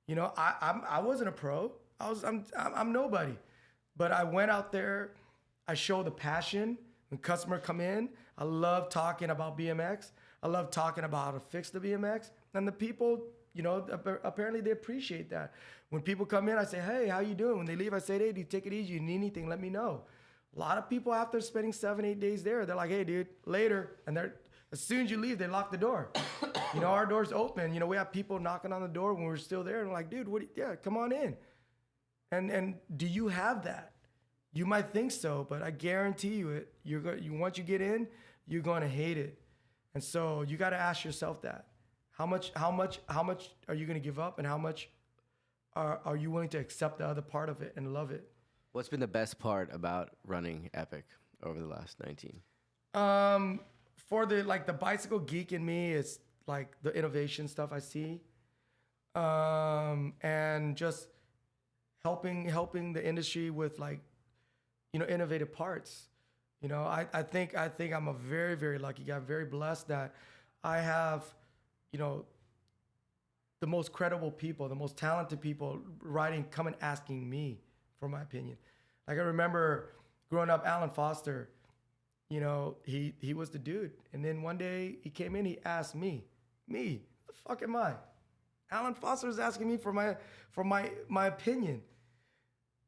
You know, I wasn't a pro. I'm nobody. But I went out there. I showed the passion. When customers come in, I love talking about BMX. I love talking about how to fix the BMX. And the people, you know, apparently they appreciate that. When people come in, I say, hey, how you doing? When they leave, I say, hey, dude, take it easy. You need anything, let me know. A lot of people, after spending 7-8 days there, they're like, hey, dude, later. And as soon as you leave, they lock the door. You know, our door's open. You know, we have people knocking on the door when we're still there. And I'm like, dude, come on in. And do you have that? You might think so, but I guarantee you once you get in, you're going to hate it. And so you got to ask yourself that. How much are you going to give up, and how much are you willing to accept the other part of it and love it? What's been the best part about running Epic over the last 19? For the bicycle geek in me, it's like the innovation stuff I see, and just helping the industry with innovative parts. You know, I think I'm a very, very lucky guy. I'm very blessed that I have, you know, the most credible people, the most talented people come and asking me for my opinion. Like I remember growing up, Alan Foster, you know, he was the dude. And then one day he came in, he asked me, the fuck am I? Alan Foster is asking me for my opinion.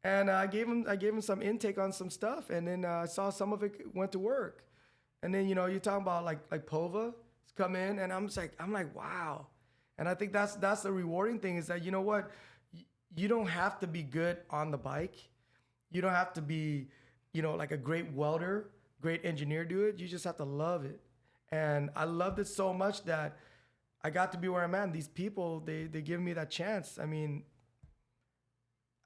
And I gave him some intake on some stuff, and then I saw some of it went to work. And then, you know, you're talking about like Phu Vu come in, and I'm like, wow. And I think that's the rewarding thing, is that, you know what, you don't have to be good on the bike. You don't have to be, you know, like a great welder, great engineer do it. You just have to love it. And I loved it so much that I got to be where I'm at. And these people, they give me that chance. I mean,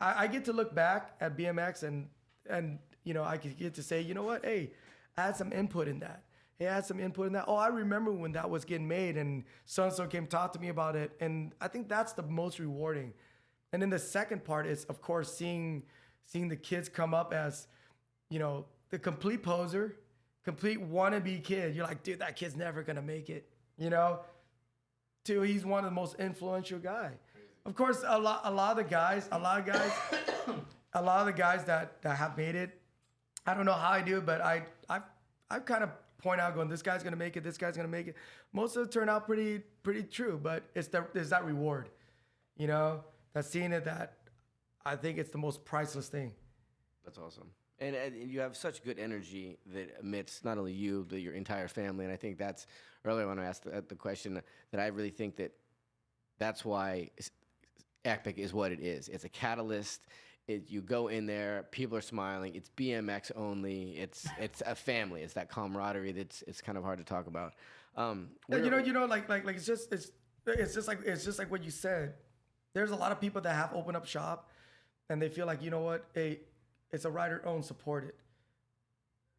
I get to look back at BMX and you know, I get to say, you know what, hey, I had some input in that. Hey, I had some input in that. Oh, I remember when that was getting made, and so-and-so came talk to me about it. And I think that's the most rewarding. And then the second part is, of course, seeing the kids come up as, you know, the complete poser, complete wannabe kid. You're like, dude, that kid's never gonna make it, you know? To he's one of the most influential guys. Of course, a lot of the guys that have made it, I don't know how I do it, but I kind of point out going, this guy's gonna make it, this guy's gonna make it. Most of it turn out pretty true, but there's that reward, you know, that's seeing it, that I think it's the most priceless thing. That's awesome. And you have such good energy that amidst not only you, but your entire family. And I think that's, earlier when I asked the question, that I really think that's why Epic is what it is. It's a catalyst. You go in there, people are smiling. It's BMX only. It's a family. It's that camaraderie it's kind of hard to talk about. You know, like it's just like what you said. There's a lot of people that have opened up shop, and they feel like, you know what, hey, it's a rider-owned, support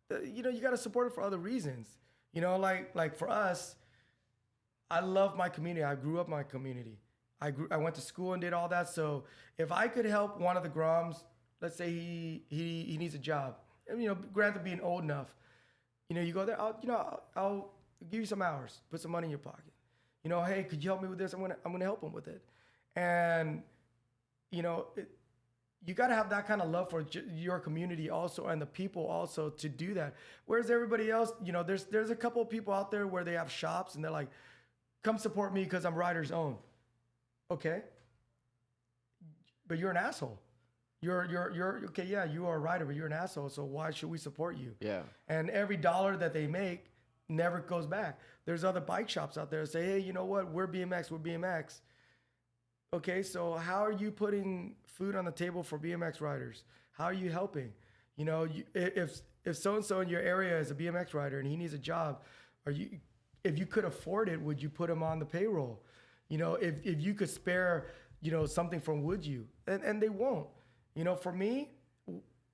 it. You know, you got to support it for other reasons. You know, like for us, I love my community. I grew up in my community. I went to school and did all that. So if I could help one of the Groms, let's say he needs a job, and, you know, granted being old enough, you know, you go there, I'll give you some hours, put some money in your pocket. You know, hey, could you help me with this? I'm gonna help him with it. And, you know, you got to have that kind of love for your community also and the people also to do that. Whereas everybody else, you know, there's a couple of people out there where they have shops and they're like, come support me because I'm Riders Own. Okay. But you're an asshole. You're okay, yeah, you are a rider, but you're an asshole, so why should we support you? Yeah. And every dollar that they make never goes back. There's other bike shops out there that say, hey, you know what? We're BMX. Okay, so how are you putting food on the table for BMX riders? How are you helping? You know, if so-and-so in your area is a BMX rider and he needs a job, if you could afford it, would you put him on the payroll? You know, if you could spare, you know, something from, would you? And they won't. You know, for me,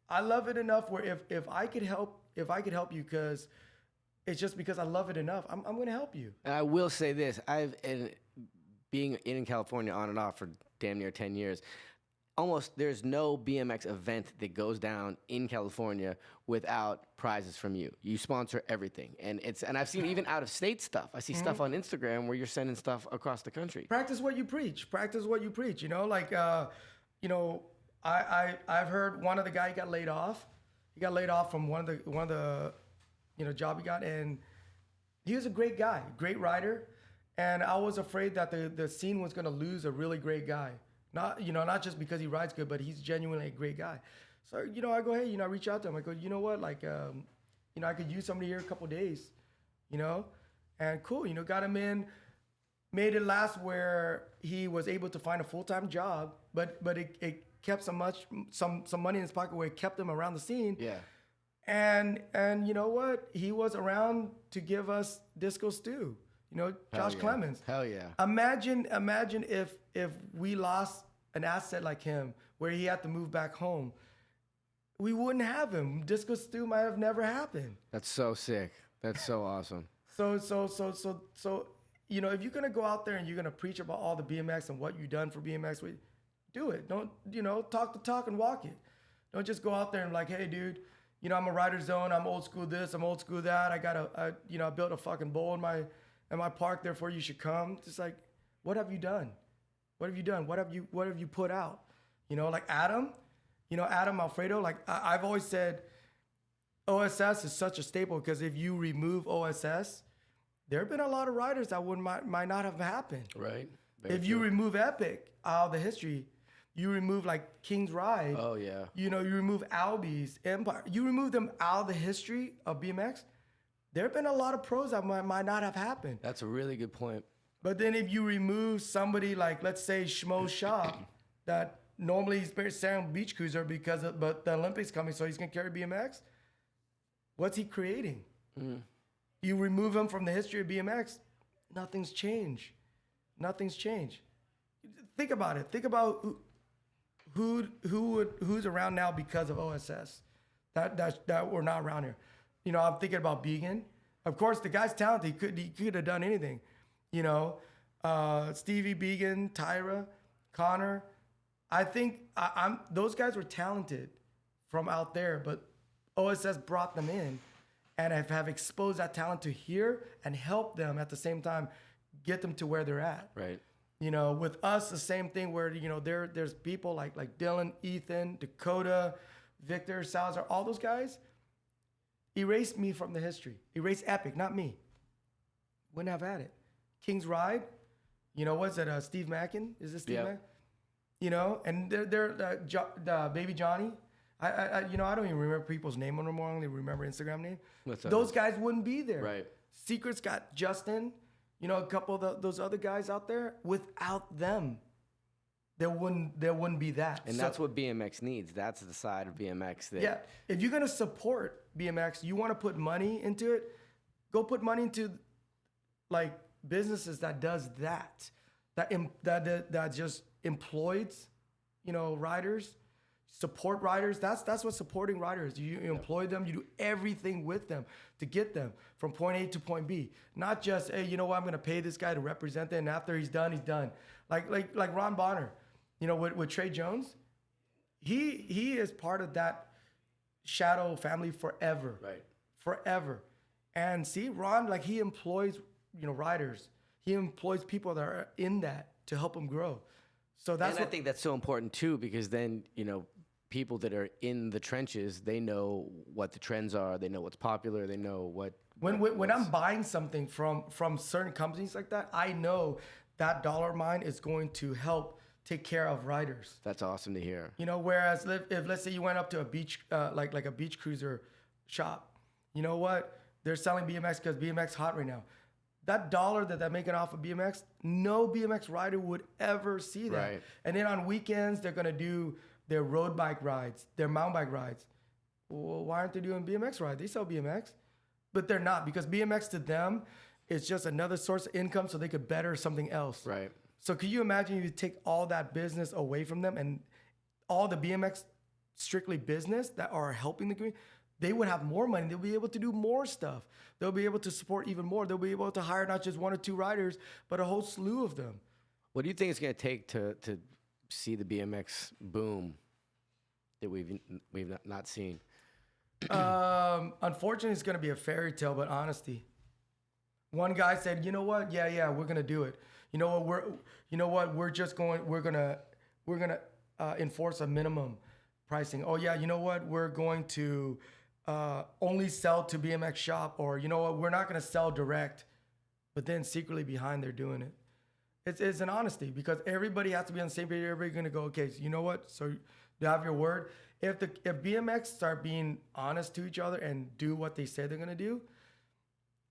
I love it enough where if I could help you because it's just because I love it enough, I'm going to help you. And I will say this: being in California on and off for damn near 10 years, almost there's no BMX event that goes down in California without prizes from you. You sponsor everything, and I've seen even out of state stuff. I see stuff on Instagram where you're sending stuff across the country. Practice what you preach. You know, like you know, I've heard one of the guy got laid off. He got laid off from one of the you know job he got, and he was a great guy, great rider. And I was afraid that the scene was going to lose a really great guy. Not just because he rides good, but he's genuinely a great guy. So, you know, I go, hey, you know, I reach out to him. I go, you know what? Like, you know, I could use somebody here a couple of days, you know? And cool, you know, got him in, made it last where he was able to find a full-time job, but it kept some money in his pocket where it kept him around the scene. Yeah. And you know what? He was around to give us Disco Stew. You know, Josh Clemens. Hell yeah. Imagine if we lost an asset like him where he had to move back home. We wouldn't have him. Disco Stew might have never happened. That's so sick. That's so awesome. So you know, if you're gonna go out there and you're gonna preach about all the BMX and what you've done for BMX, do it. Don't, you know, talk the talk and walk it. Don't just go out there and like, hey dude, you know, I'm a Riders Own, I'm old school this, I'm old school that. I built a fucking bowl in my park, therefore you should come. It's like, what have you done? What have you done? What have you put out? You know, like Adam Alfredo, like I've always said OSS is such a staple because if you remove OSS, there have been a lot of riders that might not have happened. Right. If you remove Epic out of the history, you remove like King's Ride. Oh yeah. You know, you remove Albies, Empire. You remove them out of the history of BMX. There have been a lot of pros that might not have happened. That's a really good point. But then if you remove somebody like, let's say, Schmo Shop, that normally he's selling beach cruiser but the Olympics coming, so he's going to carry BMX, what's he creating? You remove him from the history of BMX, nothing's changed. Nothing's changed. Think about it. Think about who's around now because of OSS that we're not around here. You know, I'm thinking about Began. Of course, the guy's talented. He could have done anything. You know, Stevie, Began, Tyra, Connor. I think those guys were talented from out there, but OSS brought them in and have exposed that talent to here and helped them at the same time get them to where they're at. Right. You know, with us, the same thing where, you know, there's people like Dylan, Ethan, Dakota, Victor, Salazar, all those guys erased me from the history. Erased Epic, not me. Wouldn't have had it. King's Ride, you know, what's that? Steve Mackin? Is this Steve Mackin? You know, and they're Baby Johnny. I don't even remember people's name anymore. I only remember Instagram name. Those guys wouldn't be there. Right. Secret's got Justin. You know, a couple of those other guys out there. Without them, there wouldn't be that. And that's what BMX needs. That's the side of BMX that. Yeah. If you're gonna support BMX, you want to put money into it. Go put money into like businesses that does that just employs, you know, riders, support riders. That's what supporting riders. You employ them. You do everything with them to get them from point A to point B. Not just, hey, you know what, I'm gonna pay this guy to represent them, and after he's done, he's done. Like Ron Bonner, you know, with Trey Jones, he is part of that shadow family forever. Right. Forever. And see, Ron, like he employs, you know, riders. He employs people that are in that to help him grow. So that's I think that's so important too, because then, you know, people that are in the trenches, they know what the trends are. They know what's popular. They know what. When I'm buying something from certain companies like that, I know that dollar mine is going to help take care of riders. That's awesome to hear. You know, whereas if let's say you went up to a beach, like a beach cruiser shop, you know what? They're selling BMX because BMX hot right now. That dollar that they're making off of BMX, no BMX rider would ever see that. Right. And then on weekends, they're gonna do their road bike rides, their mountain bike rides. Well, why aren't they doing BMX rides? They sell BMX, but they're not, because BMX to them is just another source of income so they could better something else. Right. So could you imagine if you take all that business away from them and all the BMX strictly business that are helping the community, they would have more money. They'll be able to do more stuff. They'll be able to support even more. They'll be able to hire not just 1 or 2 riders, but a whole slew of them. What do you think it's going to take to see the BMX boom that we've not seen? Unfortunately, it's going to be a fairy tale, but honesty. One guy said, "You know what? Yeah, we're going to do it. You know what? We're going to enforce a minimum pricing. Oh yeah, you know what? We're going to only sell to BMX shop, or you know what? We're not going to sell direct." But then secretly behind, they're doing it. It's an honesty, because everybody has to be on the same page. Everybody's going to go, okay, so you know what? So you have your word. If BMX start being honest to each other and do what they say they're going to do,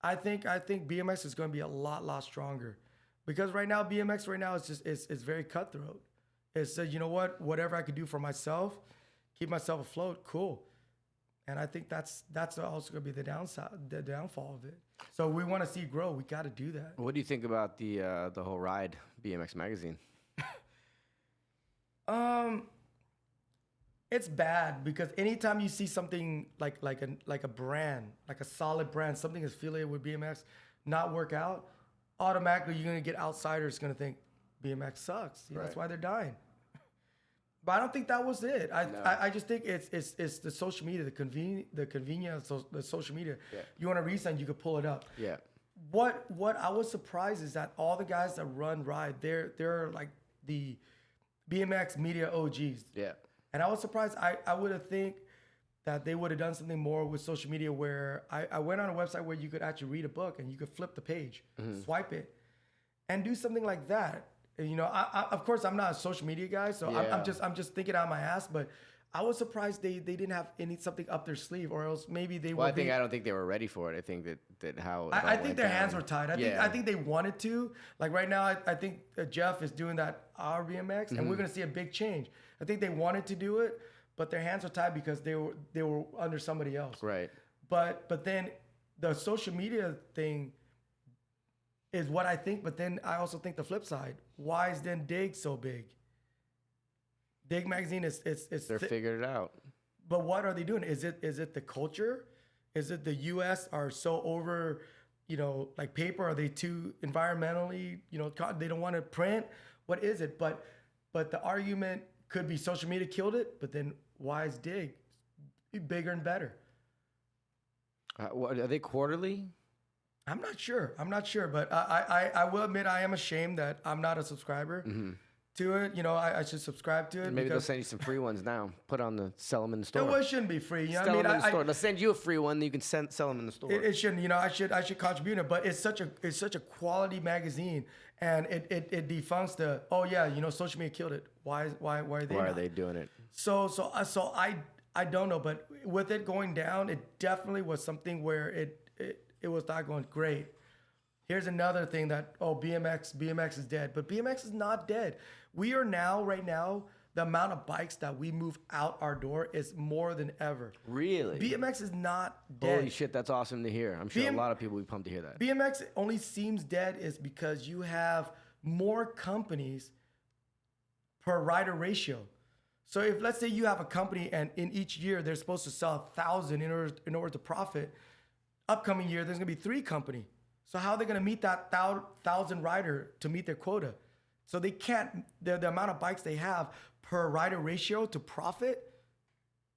I think BMX is going to be a lot stronger, because right now BMX is just it's very cutthroat. It's you know what, whatever I could do for myself, keep myself afloat, cool. And I think that's also going to be the downfall of it. So we want to see it grow. We got to do that. What do you think about the whole Ride BMX magazine? It's bad, because anytime you see something like a brand, like a solid brand, something that's affiliated with BMX, not work out, automatically you're gonna get outsiders gonna think BMX sucks. You know, that's why they're dying. But I don't think that was it. I just think it's the social media, the convenience of the social media. Yeah. You want to read something, you could pull it up. Yeah. What I was surprised is that all the guys that run Ride, they're like the BMX media OGs. Yeah. And I was surprised. I would have think that they would have done something more with social media, where I went on a website where you could actually read a book and you could flip the page, swipe it, and do something like that. And, you know, I of course I'm not a social media guy, so Yeah. I'm just thinking out of my ass. But I was surprised they didn't have something up their sleeve, or else maybe they Well, would. I don't think they were ready for it. I think that how. I think their hands were tied. I think they wanted to. Like right now, I think Jeff is doing that RBMX, and we're gonna see a big change. I think they wanted to do it, but their hands are tied because they were under somebody else. Right. But then the social media thing is what I think. But then I also think the flip side. Why is then Dig so big? Dig magazine is They're figured it out. But what are they doing? Is it the culture? Is it the U.S. are so over, you know, like paper? Are they too environmentally, you know, they don't want to print? What is it? But the argument could be social media killed it. But then why is Dig bigger and better? What, are they quarterly? I'm not sure. But I will admit I am ashamed that I'm not a subscriber to it. You know, I should subscribe to it. Maybe they'll send you some free ones now. Sell them in the store. Well, it shouldn't be free. You know Sell what I them mean? in the store. They'll send you a free one. You can sell them in the store. It shouldn't. You know, I should contribute it. But it's such a quality magazine, and it defunks the, oh yeah, you know, social media killed it. Why are they? Why are they doing it? So I don't know. But with it going down, it definitely was something where it was not going great. Here's another thing that, BMX is dead. But BMX is not dead. We are right now, the amount of bikes that we move out our door is more than ever. Really? BMX is not dead. Holy shit, that's awesome to hear. I'm sure a lot of people will be pumped to hear that. BMX only seems dead is because you have more companies per rider ratio. So if, let's say you have a company and in each year they're supposed to sell 1,000 in order to profit, upcoming year there's gonna be 3 companies. So how are they going to meet that 1,000 rider to meet their quota? So they can't, the amount of bikes they have per rider ratio to profit,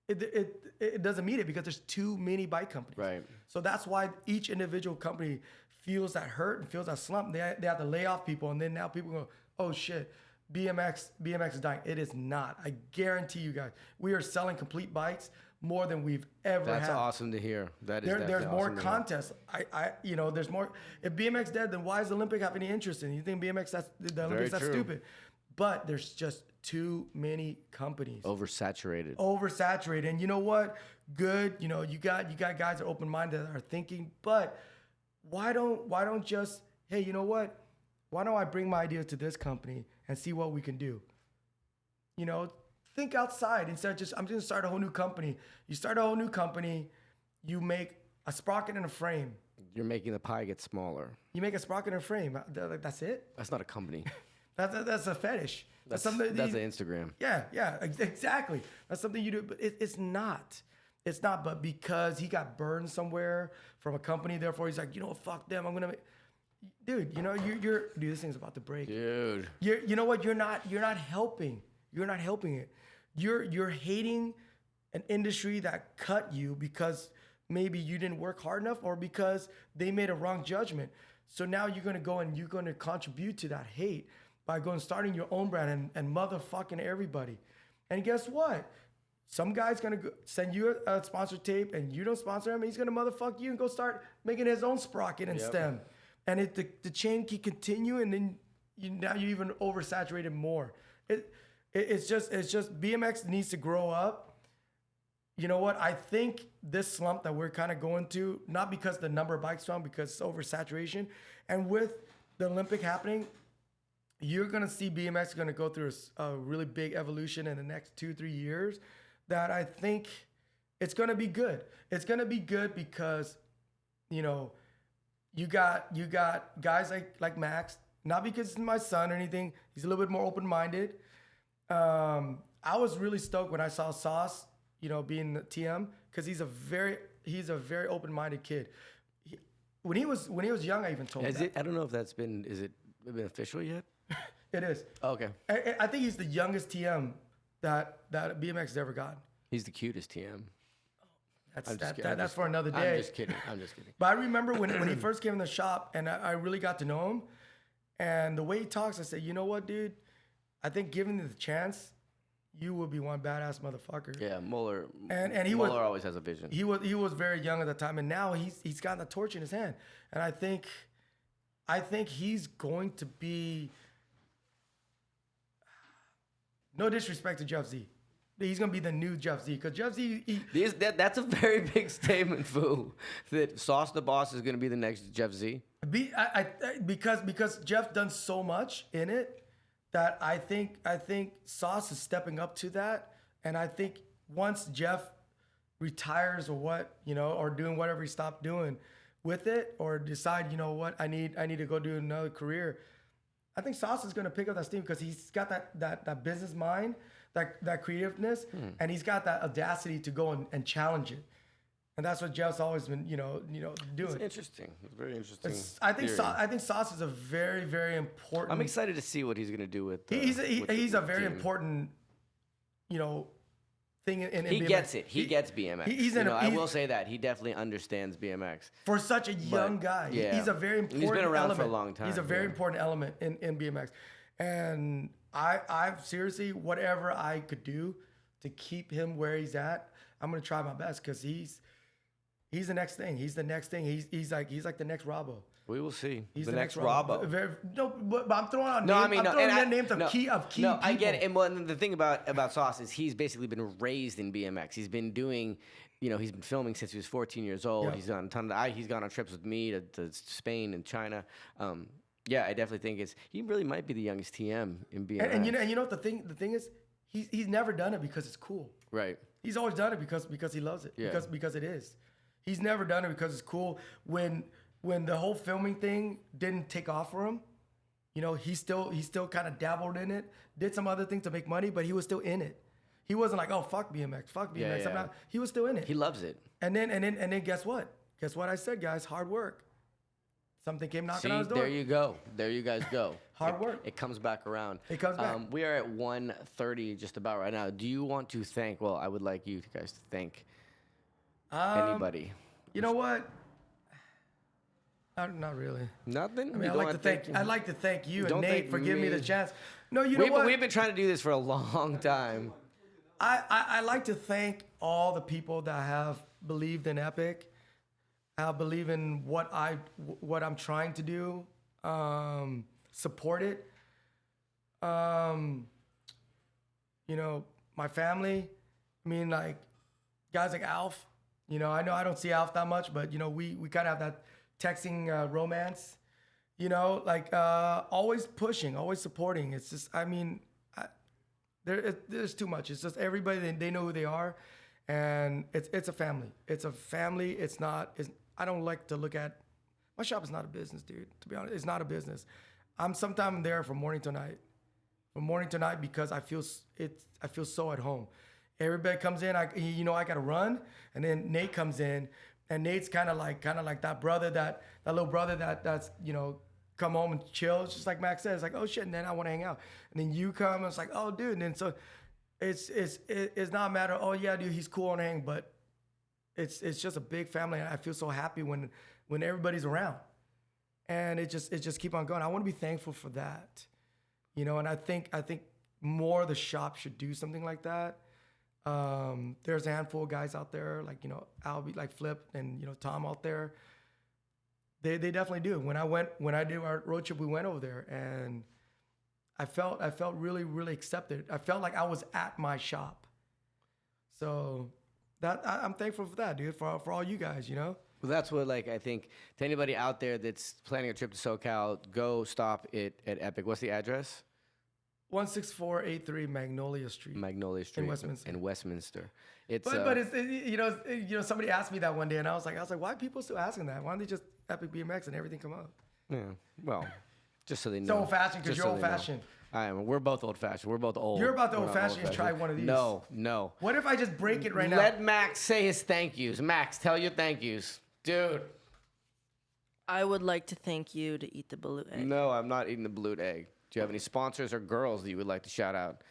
it doesn't meet it because there's too many bike companies. Right. So that's why each individual company feels that hurt and feels that slump. They have to lay off people, and then now people go, oh shit, BMX is dying. It is not. I guarantee you guys. We are selling complete bikes more than we've ever That's had. awesome to hear. That is There's definitely more awesome to hear. contests. There's more. If BMX dead, then why does the Olympic have any interest in it? You think BMX the Olympics that's true. stupid? But there's just too many companies. Oversaturated. Oversaturated. And you know what? Good. You got guys that are open-minded that are thinking, but why don't just, hey, you know what? Why don't I bring my idea to this company and see what we can do? Think outside instead of just, I'm going to start a whole new company. You start a whole new company, you make a sprocket and a frame. You're making the pie get smaller. You make a sprocket and a frame. That's it? That's not a company. That's a fetish. That's something an Instagram. Yeah, exactly. That's something you do, but it's not. It's not, but because he got burned somewhere from a company, therefore he's like, fuck them. I'm gonna, dude. Dude, this thing's about to break. Dude. You know what? You're not helping. You're not helping it. You're hating an industry that cut you because maybe you didn't work hard enough or because they made a wrong judgment. So now you're gonna go and you're gonna contribute to that hate by going starting your own brand and motherfucking everybody. And guess what? Some guy's gonna send you a sponsored tape and you don't sponsor him, and he's gonna motherfuck you and go start making his own sprocket and stem. And the chain can continue, and then now you even oversaturated more. It's just BMX needs to grow up. You know what? I think this slump that we're kind of going to, not because the number of bikes down, because it's oversaturation. And with the Olympic happening, you're going to see BMX going to go through a really big evolution in the next 2-3 years that I think it's going to be good. It's going to be good because, you got guys like Max, not because he's my son or anything. He's a little bit more open-minded. I was really stoked when I saw Sauce, being the TM, because he's a very open-minded kid. When he was young, I even told him that. I don't know if is it been official yet? It is. Oh, okay. I think he's the youngest TM that BMX has ever gotten. He's the cutest TM. That's for another day. I'm just kidding. But I remember when he first came in the shop and I really got to know him, and the way he talks, I said, you know what, dude? I think given the chance, you would be one badass motherfucker. Yeah, Mueller. And Mueller always has a vision. He was very young at the time, and now he's got the torch in his hand. And I think he's going to be, no disrespect to Jeff Z, he's gonna be the new Jeff Z, because Jeff Z. That's a very big statement, Fu. That Sauce the Boss is gonna be the next Jeff Z. Because Jeff done so much in it that I think Sauce is stepping up to that, and I think once Jeff retires or doing whatever he stopped doing with it, or decide, I need to go do another career, I think Sauce is gonna pick up that steam because he's got that business mind, that creativeness, and he's got that audacity to go and challenge it. And that's what Jeff's always been, doing. It's interesting. It's very interesting. I think Sauce is a very, very important. I'm excited to see what he's gonna do with. He's a very team. important, thing in He BMX. gets it. He gets BMX. I will say that he definitely understands BMX. For such a young guy, yeah. he's a very important. He's been around element. for a long time. He's a very important element in BMX, and I've seriously, whatever I could do to keep him where he's at, I'm gonna try my best, because he's the next thing. He's the next thing. He's like the next Robbo. We will see. He's the next Robbo. But I'm throwing out No, names. I mean, names of key people. No, I get it. And the thing about Sauce is he's basically been raised in BMX. He's been doing, he's been filming since he was 14 years old. Yeah. He's gone on trips with me to Spain and China. Yeah, I definitely think he really might be the youngest TM in BMX. And you know what the thing is, he's never done it because it's cool. Right. He's always done it because he loves it. Yeah. Because it is. He's never done it because it's cool. When the whole filming thing didn't take off for him, he still kind of dabbled in it, did some other things to make money, but he was still in it. He wasn't like, oh, fuck BMX. Yeah. I'm not. He was still in it. He loves it. And then guess what? Guess what I said, guys? Hard work. Something came knocking See, on his door. there you go. There you guys go. Hard work. It comes back around. It comes back. We are at 1:30 just about right now. Do you want to thank? Well, I would like you guys to thank anybody. You know what? Not really. Nothing. I mean, I'd like to thank you and Nate for giving me the chance. No, you know what? We've been trying to do this for a long time. I like to thank all the people that have believed in Epic, believe in what I'm trying to do, support it. You know, my family. I mean, like guys like Alf. You know I don't see Alf that much, but you know we kind of have that texting romance. You know, like always pushing, always supporting. It's just, I mean, there's too much. It's just everybody, they know who they are, and it's a family. It's a family. It's not. I don't like to look at my shop is not a business, dude. To be honest, it's not a business. I'm sometimes there from morning to night, because I feel so at home. Everybody comes in. I got to run, and then Nate comes in, and Nate's kind of like that brother, that little brother that's come home and chill. It's just like Max says, like, oh shit, and then I want to hang out. And then you come, and it's like, oh dude, and then so it's not a matter of, oh yeah, dude, he's cool on hang, but it's just a big family, and I feel so happy when everybody's around. And it just keep on going. I want to be thankful for that. And I think more of the shop should do something like that. There's a handful of guys out there, like, Albie, like Flip, and Tom out there. They definitely do. When I did our road trip, we went over there, and I felt really, really accepted. I felt like I was at my shop. So that I'm thankful for that, dude. For all you guys, Well, that's what, like, I think to anybody out there that's planning a trip to SoCal, go stop it at Epic. What's the address? 16483 Magnolia Street. In Westminster. It's but it's somebody asked me that one day, and I was like, why are people still asking that? Why don't they just Epic BMX and everything come up? Yeah, well, just so they know. It's old fashioned because you're old fashioned. I am. We're both old fashioned. We're both old. You're about to old fashioned and try one of these. No. What if I just break it right now? Let Max say his thank yous. Max, tell your thank yous. Dude. I would like to thank you to eat the balut egg. No, I'm not eating the balut egg. Do you have any sponsors or girls that you would like to shout out?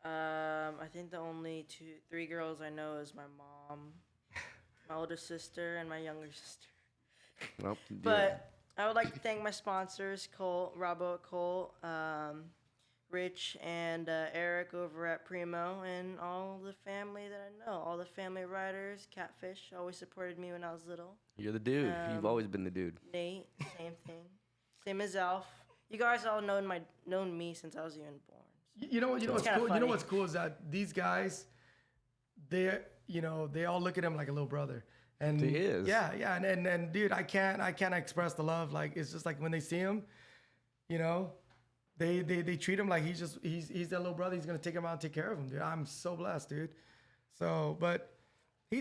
I think the only 3 girls I know is my mom, my older sister, and my younger sister. Well, But I would like to thank my sponsors, Cole, Rich, and Eric over at Primo, and all the family that I know. All the family riders, Catfish, always supported me when I was little. You're the dude. You've always been the dude. Nate, same thing. Same as Alf. You guys all known me since I was even born. You know what's cool? You know what's cool is that these guys, they all look at him like a little brother. And he is. Yeah, and dude, I can't express the love. Like, it's just like when they see him, they treat him like he's that little brother. He's gonna take him out and take care of him, dude. I'm so blessed, dude. So, but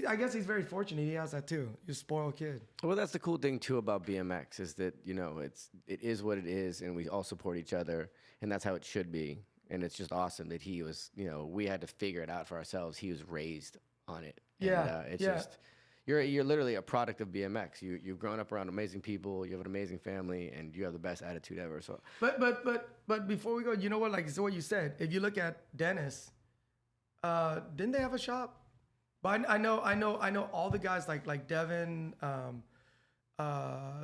I guess he's very fortunate. He has that too. He's a spoiled kid. Well, that's the cool thing too about BMX is that it is what it is, and we all support each other, and that's how it should be. And it's just awesome that he was, we had to figure it out for ourselves. He was raised on it. Yeah. And, just you're literally a product of BMX. You've grown up around amazing people. You have an amazing family, and you have the best attitude ever. So, but before we go, you know what? Like, so what you said. If you look at Dennis, didn't they have a shop? But I know all the guys like Devin,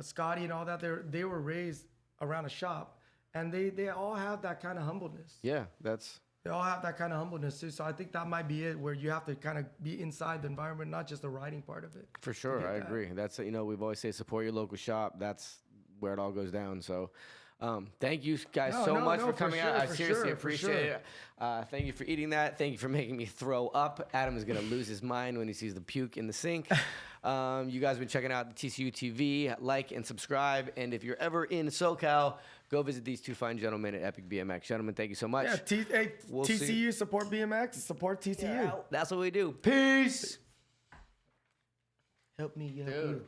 Scotty, and all that. They were raised around a shop, and they all have that kind of humbleness. Yeah, they all have that kind of humbleness too. So I think that might be it, where you have to kind of be inside the environment, not just the riding part of it. For sure, I agree. That's we've always say support your local shop. That's where it all goes down. So. Thank you guys so much for coming out. I seriously appreciate it. Thank you for eating that. Thank you for making me throw up. Adam is going to lose his mind when he sees the puke in the sink. You guys have been checking out the Tcu Tv. Like and subscribe. And if you're ever in SoCal, go visit these 2 fine gentlemen at Epic BMX. Gentlemen, thank you so much. Yeah, TCU, support BMX, support TCU. Yeah, that's what we do. Peace. Help me, Dude,